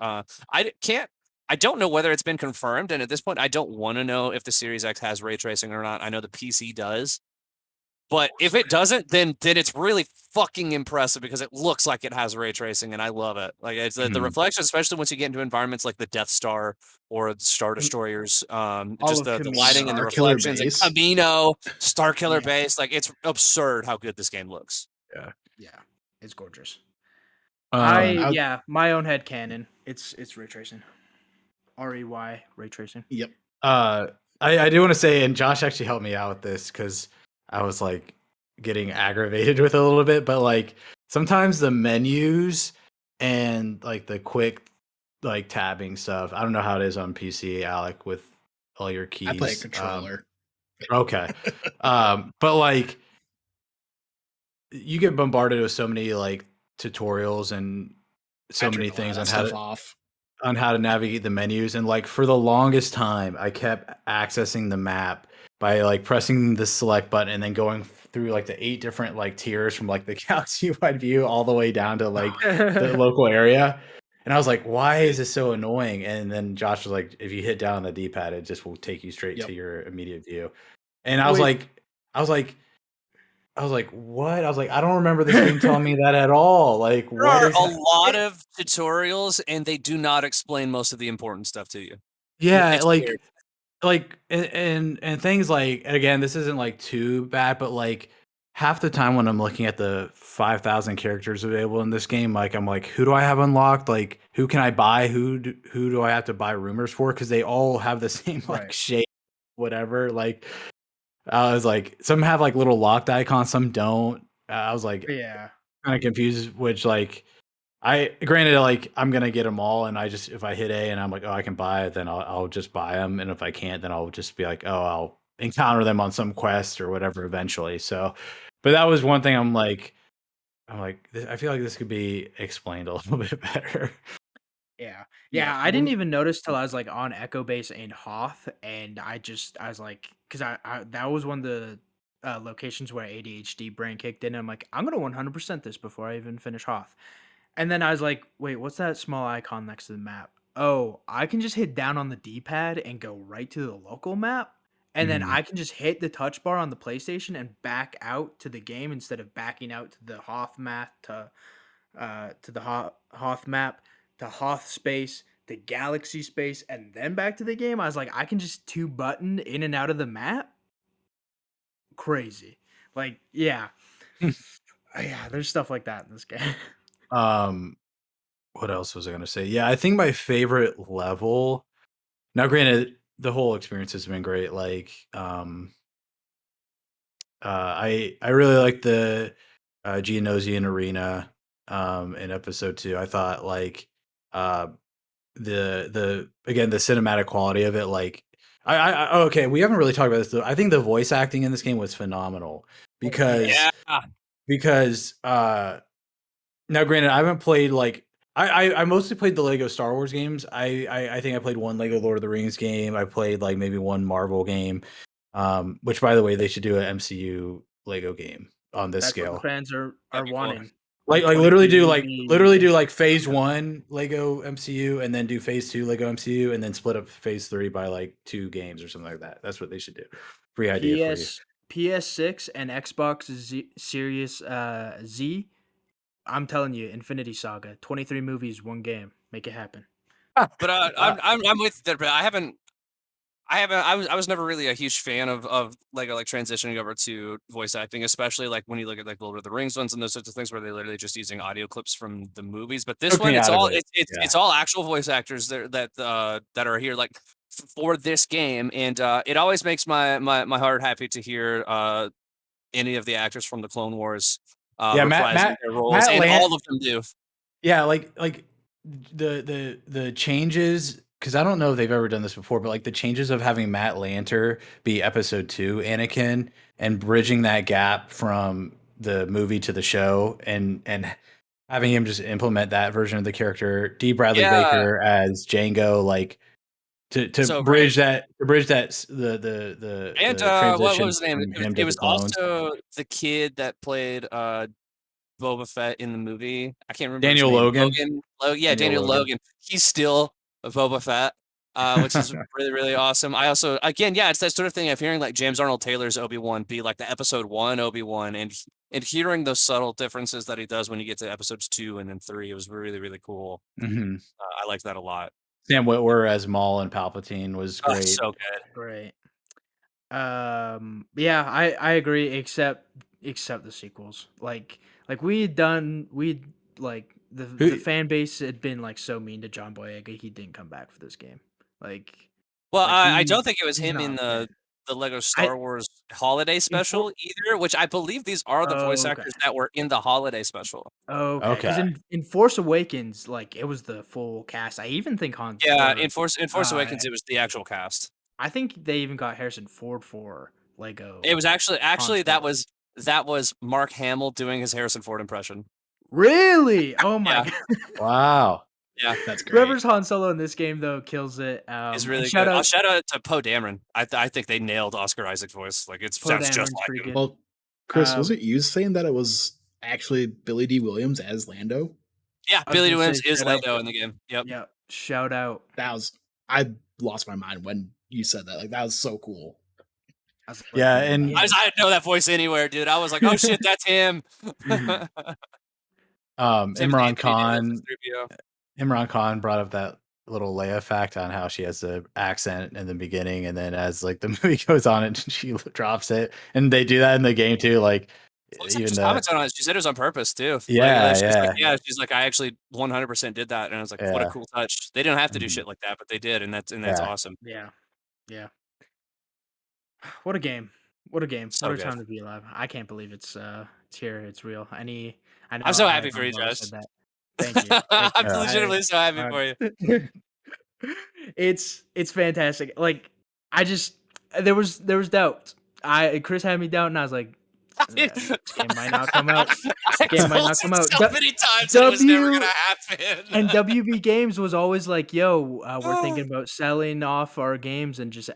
Can't. I don't know whether it's been confirmed, and at this point, I don't want to know if the Series X has ray tracing or not. I know the PC does, But if it doesn't, then it's really fucking impressive because it looks like it has ray tracing, and I love it. Like it's the reflection, especially once you get into environments like the Death Star or the Star Destroyers. All Just of the Kamino. lighting and the Star Killer reflections, and Base. Camino, Star Killer Yeah. Base. Like it's absurd how good this game looks. Yeah, it's gorgeous. Um, My own head canon. It's ray tracing. REY ray tracing. Yep. I do want to say, and Josh actually helped me out with this because I was like getting aggravated with it a little bit, but like sometimes the menus and like the quick like tabbing stuff. I don't know how it is on PC, Alec, with all your keys. I play a controller. Okay. But like you get bombarded with so many like tutorials and so many things on how to navigate the menus, and like for the longest time I kept accessing the map by like pressing the select button and then going through like the 8 different like tiers from like the galaxy wide view all the way down to like the local area. And I was like, why is this so annoying? And then Josh was like, if you hit down on the D-pad, it just will take you straight to your immediate view. And I was like, what? I was like, I don't remember this game telling me that at all. Like, There what are is a lot of tutorials, and they do not explain most of the important stuff to you. Yeah, It's like, weird. and things like, and again, this isn't like too bad, but like half the time when I'm looking at the 5,000 characters available in this game, like I'm like, who do I have unlocked? Like, who can I buy? Who do I have to buy rumors for? Because they all have the same like shape, whatever. Like, I was like, some have like little locked icons, some don't. I was like, Yeah. kind of confused. Which like, I granted like I'm gonna get them all, and I just if I hit A and I'm like, oh, I can buy it, then I'll just buy them, and if I can't, then I'll just be like, oh, I'll encounter them on some quest or whatever eventually. So, but that was one thing I'm like, I feel like this could be explained a little bit better. Yeah, I didn't even notice till I was like on Echo Base and Hoth, and I was like, because I that was one of the locations where ADHD brain kicked in. And I'm like, I'm gonna 100% this before I even finish Hoth, and then I was like, wait, what's that small icon next to the map? Oh, I can just hit down on the D-pad and go right to the local map, and then I can just hit the touch bar on the PlayStation and back out to the game instead of backing out to the Hoth map to the Hoth map, to Hoth space, to Galaxy space, and then back to the game. I was like, I can just 2-button in and out of the map. Crazy. Like, yeah. Yeah, there's stuff like that in this game. What else was I gonna say? Yeah, I think my favorite level. Now, granted, the whole experience has been great. Like, I really like the Geonosian Arena in episode 2. I thought like the again the cinematic quality of it. Like, okay, we haven't really talked about this though. I think the voice acting in this game was phenomenal because now granted I haven't played like I mostly played the Lego Star Wars games. I think I played one Lego Lord of the Rings game. I played like maybe one Marvel game. Which by the way, they should do an MCU Lego game on this That's scale. what the fans are That'd be cool. wanting. Like literally do like phase 1 Lego MCU and then do phase 2 Lego MCU and then split up phase 3 by like 2 games or something like that. That's what they should do. Free idea for you. PS6 and Xbox Series Z. I'm telling you, Infinity Saga, 23 movies, 1 game. Make it happen. But I'm with that. But I was never really a huge fan of Lego like transitioning over to voice acting, especially like when you look at like Lord of the Rings ones and those sorts of things where they're literally just using audio clips from the movies. But this one, it's all actual voice actors that are here like for this game, and it always makes my heart happy to hear any of the actors from the Clone Wars reprising their roles, and all of them do. Yeah, like the changes, because I don't know if they've ever done this before, but like the changes of having Matt Lanter be episode 2 Anakin and bridging that gap from the movie to the show and having him just implement that version of the character, D. Bradley Baker as Django, like to bridge that the and transition. What was his name? It was clones. also the kid that played Boba Fett in the movie. I can't remember Daniel his name. Logan. Daniel Logan. He's still a Boba Fett. which is really, really awesome. I also, again, yeah, it's that sort of thing of hearing like James Arnold Taylor's Obi-Wan be like the episode 1 Obi-Wan, and hearing those subtle differences that he does when you get to episodes 2 and then 3. It was really, really cool. Mhm. I liked that a lot. Sam Witwer as Maul and Palpatine was Oh, great. so good. Great. Yeah, I agree, except the sequels. Like like the fan base had been like so mean to John Boyega, he didn't come back for this game. Like Well, like I don't think it was he's him in not fair. the Lego I Star Wars holiday in for special either, which I believe these are the voice Okay. actors that were in the holiday special. Okay, because Okay. in Force Awakens, like it was the full cast. I even think Yeah, in Force uh, Awakens, it was the actual cast. I think they even got Harrison Ford for It Lego was actually Han that Solo. was Mark Hamill doing his Harrison Ford impression. Really? Oh my Yeah. god. Wow. Yeah, That's great. Whoever's Han Solo in this game though kills it. it's And really shout good. I'll out shout out to Poe Dameron. I think they nailed Oscar Isaac's voice. Like it Poe sounds just Dameron's like pretty him. good. Well, Chris, was Um, it you saying that it was actually Billy D. Williams as Lando? Yeah, I was Billy gonna Williams say is shout out. Lando in the game. Yep. Yeah, shout out. I lost my mind when you said that. Like that was so cool. I was like, Yeah, man, and yeah. I didn't know that voice anywhere, dude. I was like, oh shit, that's him. Mhm. Same with Imran A3PO, Khan C3PO. Imran Khan brought up that little Leia fact on how she has the accent in the beginning, and then as like the movie goes on, and she drops it, and they do that in the game too. Like Looks like even she's the commented on it. She said it was on purpose too. yeah, She's like, yeah, yeah, she's like, I actually 100% did that, and I was like, what a yeah, cool touch. They didn't have to do mhm, shit like that, but they did, and that's yeah. awesome. Yeah. Yeah. What a game. What a game. So What a good. time to be alive. I can't believe it's here. It's real. I know I'm so I happy for know you, I've already Josh. said that. Thank you. Thank I'm you. Yeah. legitimately so happy for you. It's fantastic. Like there was doubt. Chris had me down and I was like, I this game might not come out. I Game might told not you come out. so many times that it was never gonna happen. And WB Games was always like, "Yo, we're thinking about selling off our games and just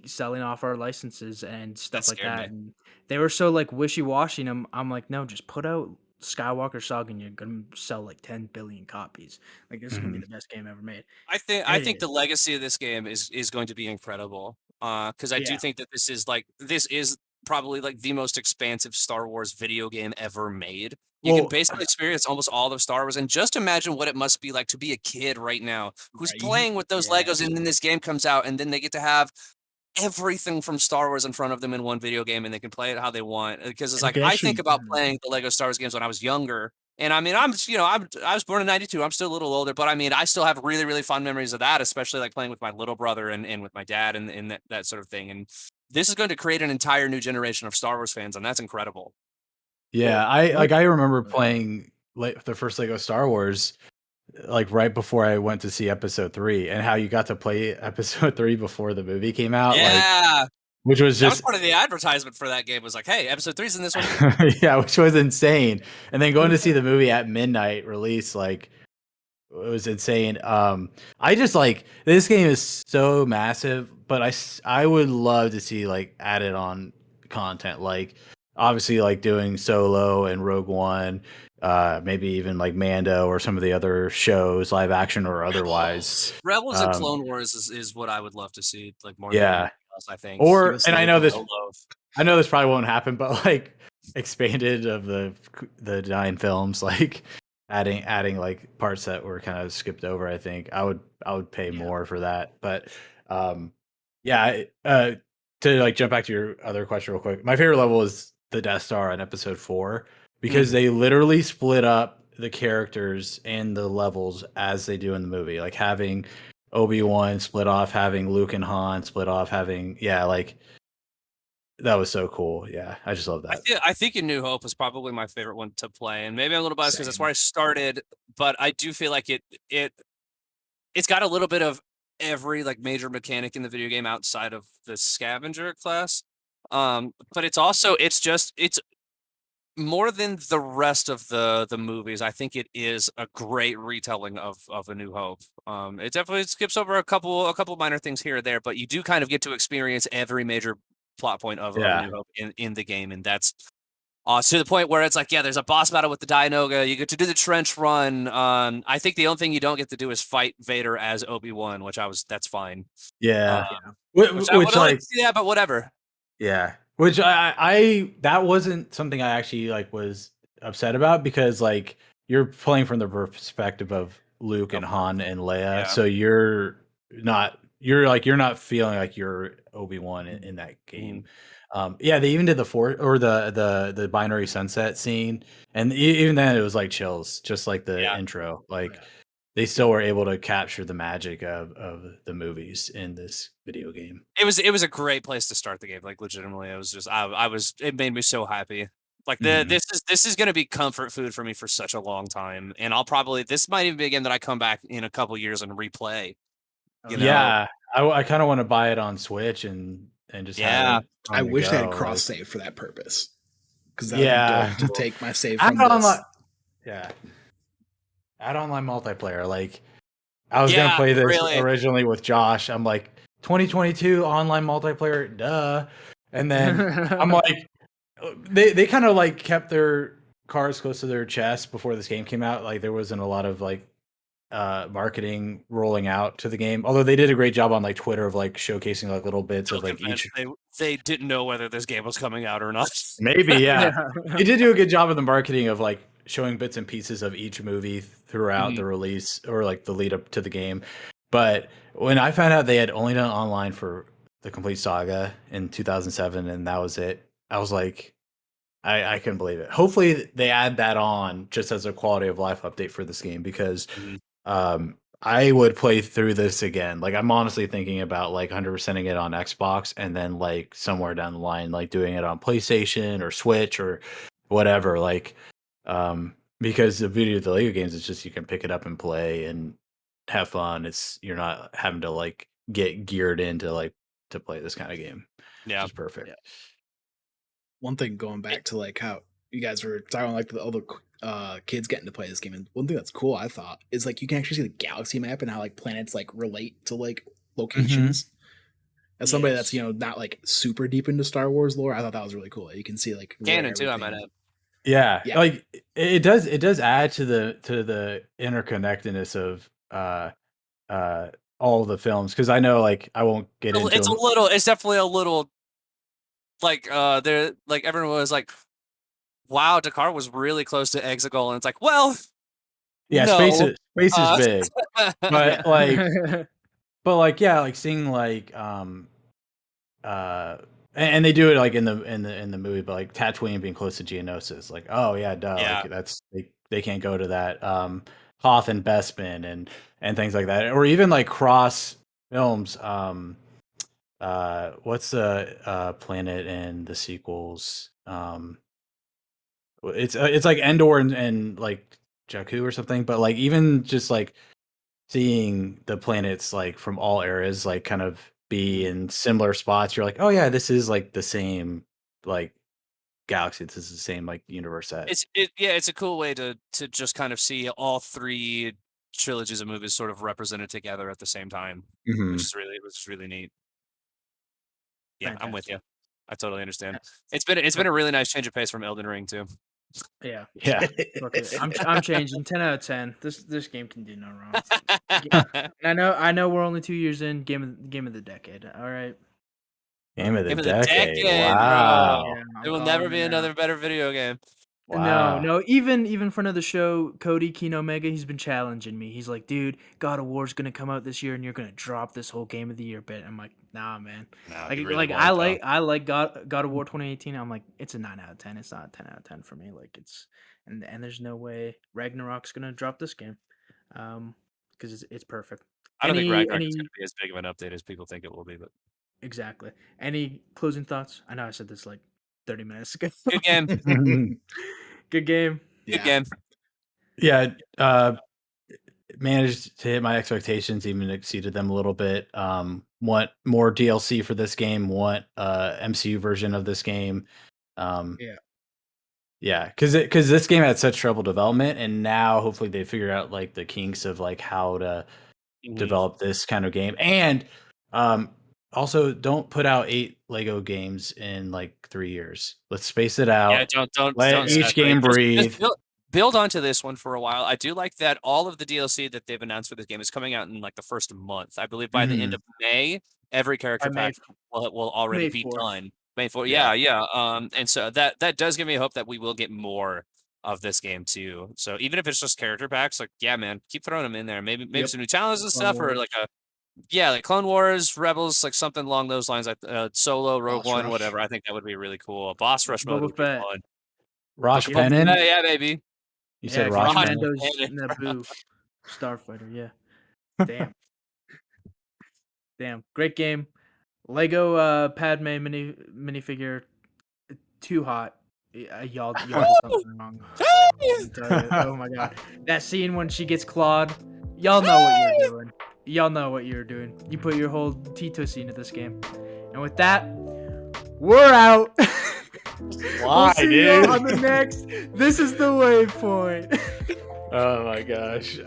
selling off our licenses and That stuff like scared that." me. And they were so like wishy washy. I'm like, no, just put out Skywalker Saga and you're gonna sell like 10 billion copies. Like this is gonna be Mhm. the best game ever made. I And it think the is. legacy of this game is going to be incredible. Because I do Yeah. think that this is probably like the most expansive Star Wars video game ever made. You can Well, basically experience almost all of Star Wars, and just imagine what it must be like to be a kid right now who's Right. playing with those yeah. Legos, and then this game comes out, and then they get to have everything from Star Wars in front of them in one video game, and they can play it how they want. Because it's And you like can I think actually about playing the Lego Star Wars games when I was younger, and I mean I was born in '92. I'm still a little older, but I mean I still have really really fond memories of that, especially like playing with my little brother and with my dad and that sort of thing. And this is going to create an entire new generation of Star Wars fans, and that's incredible. Yeah, Well, I remember playing like the first Lego Star Wars like right before I went to see Episode 3, and how you got to play Episode 3 before the movie came out, like Yeah, which was that was just part of the advertisement for that game. Was like, hey, Episode 3's in this one. yeah, which was insane. And then going to see the movie at midnight release, like it was insane. I just like this game is so massive, but I would love to see like added on content, like obviously like doing Solo and Rogue One, maybe even like Mando or some of the other shows, live action or otherwise. Rebels and Um, Clone Wars is what I would love to see, like more than yeah, anything else. I think. Give or us and the Solo. I know this probably won't happen, but like expanded of the 9 films, like adding like parts that were kind of skipped over. I think I would pay Yeah. more for that. But yeah, to like jump back to your other question real quick, my favorite level is the Death Star in Episode 4 because they literally split up the characters and the levels as they do in the movie, like having Obi-Wan split off, having Luke and Han split off, having like that was so cool. Yeah, I just love that. I think A New Hope was probably my favorite one to play, and maybe I'm a little biased because that's Same. where I started. But I do feel like it's got a little bit of every like major mechanic in the video game outside of the scavenger class. But it's more than the rest of the movies. I think it is a great retelling of A New Hope. It definitely skips over a couple minor things here or there, but you do kind of get to experience every major plot point of A Yeah. New Hope in the game, and that's To the point where it's like, yeah, there's a boss battle with the Dianoga. You get to do the trench run. I think the only thing you don't get to do is fight Vader as Obi-Wan, that's fine. Yeah. Which I would Which like like to see that, but whatever. yeah. Which I that wasn't something I actually like was upset about because like you're playing from the perspective of Luke and Han and Leia, Yeah. so you're not feeling like you're Obi-Wan in that game. Yeah, they even did the binary sunset scene, and even then it was like chills, just like the intro. Like they still were able to capture the magic of the movies in this video game. It was a great place to start the game. Like legitimately, it was just it made me so happy. Like this is gonna be comfort food for me for such a long time, and this might even be a game that I come back in a couple years and replay. You know? Yeah, I kind of want to buy it on Switch and just have it. I wish they had cross save for that purpose, because that would be dope to take my save from this. Add online multiplayer. Like I was gonna play this originally with Josh. I'm like 2022 online multiplayer, duh. And then I'm like, they kind of like kept their cards close to their chest before this game came out. Like there wasn't a lot of like marketing rolling out to the game, although they did a great job on like Twitter of like showcasing like little bits of like each. They didn't know whether this game was coming out or not. Maybe they did do a good job of the marketing of like showing bits and pieces of each movie throughout the release or like the lead up to the game. But when I found out they had only done online for the complete saga in 2007 and that was it, I was like, I couldn't believe it. Hopefully they add that on just as a quality of life update for this game because I would play through this again. Like I'm honestly thinking about like 100%ing it on Xbox and then like somewhere down the line like doing it on PlayStation or Switch or whatever. Like because the beauty of the Lego games is just you can pick it up and play and have fun. You're not having to like get geared into like to play this kind of game. Yeah, it's perfect. One thing going back to like how you guys were talking like all the kids getting to play this game, and one thing that's cool I thought is like you can actually see the galaxy map and how like planets like relate to like locations. As somebody that's not like super deep into Star Wars lore, I thought that was really cool. You can see like canon too. I might add. Yeah, like it does add to the interconnectedness of all the films because I know like I won't get into it's definitely a little like there like everyone was like, wow, Dakar was really close to Exegol, and it's like, well, yeah, no. space is big, but like like seeing like and they do it like in the movie, but like Tatooine being close to Geonosis, like oh yeah, duh, like that's they can't go to that Hoth and Bespin and things like that, or even like cross films. What's the planet in the sequels? It's like Endor and like Jakku or something, but like even just like seeing the planets like from all eras like kind of be in similar spots, you're like, oh yeah, this is like the same like galaxy. This is the same like universe set. It's a cool way to just kind of see all three trilogies of movies sort of represented together at the same time, which is really neat. Yeah, fantastic. I'm with you. I totally understand. It's been a really nice change of pace from Elden Ring too. Yeah. Okay. I'm changing. 10 out of 10. This game can do no wrong. I know we're only 2 years in. Game of the decade. All right. Game of the decade. Wow. Yeah, there will never be another better video game. Wow. No. Even for another show, Cody Kino Mega, he's been challenging me. He's like, dude, God of War's gonna come out this year, and you're gonna drop this whole Game of the Year bit. I'm like, nah, man. I like God of War 2018. I'm like, it's a 9 out of 10. It's not a 10 out of 10 for me. Like it's and there's no way Ragnarok's gonna drop this game, because it's perfect. I don't think Ragnarok is gonna be as big of an update as people think it will be, but exactly. Any closing thoughts? I know I said this like 30 minutes ago. Good game. Good game. Good game. Yeah, managed to hit my expectations, even exceeded them a little bit. Want more DLC for this game, want MCU version of this game. Yeah, because this game had such trouble development, and now hopefully they figure out like the kinks of like how to develop this kind of game. And Also, don't put out 8 Lego games in like 3 years. Let's space it Yeah, out. don't Let each saturate. game breathe. Just build onto this one for a while. I do like that all of the DLC that they've announced for this game is coming out in like the first month. I believe by the end of May, every character By May pack will already May be 4th. done. May 4th. Yeah. Yeah. And so that does give me hope that we will get more of this game too. So even if it's just character packs, like yeah, man, keep throwing them in there. Maybe Yep. some new challenges and Clone stuff, or Wars. like like Clone Wars, Rebels, like something along those lines, like Solo, Rogue Boss One, Rush. whatever. I think that would be really cool. A boss rush mode Boba would be Fett. fun. Rosh Yeah. Pennon? Yeah, baby. You said Yeah, Rosh Rosh Pennon? Commando's Pennon, in that bro. booth. Starfighter, yeah. Damn. Damn. Great game. Lego Padme minifigure, too hot. Y'all did something wrong. I'll tell you. Oh my god. That scene when she gets clawed, y'all know what you're doing. Y'all know what you're doing. You put your whole T-Tussie into this game. And with that, we're out. Why, we'll see you dude? on the next. This is the waypoint. Oh my gosh.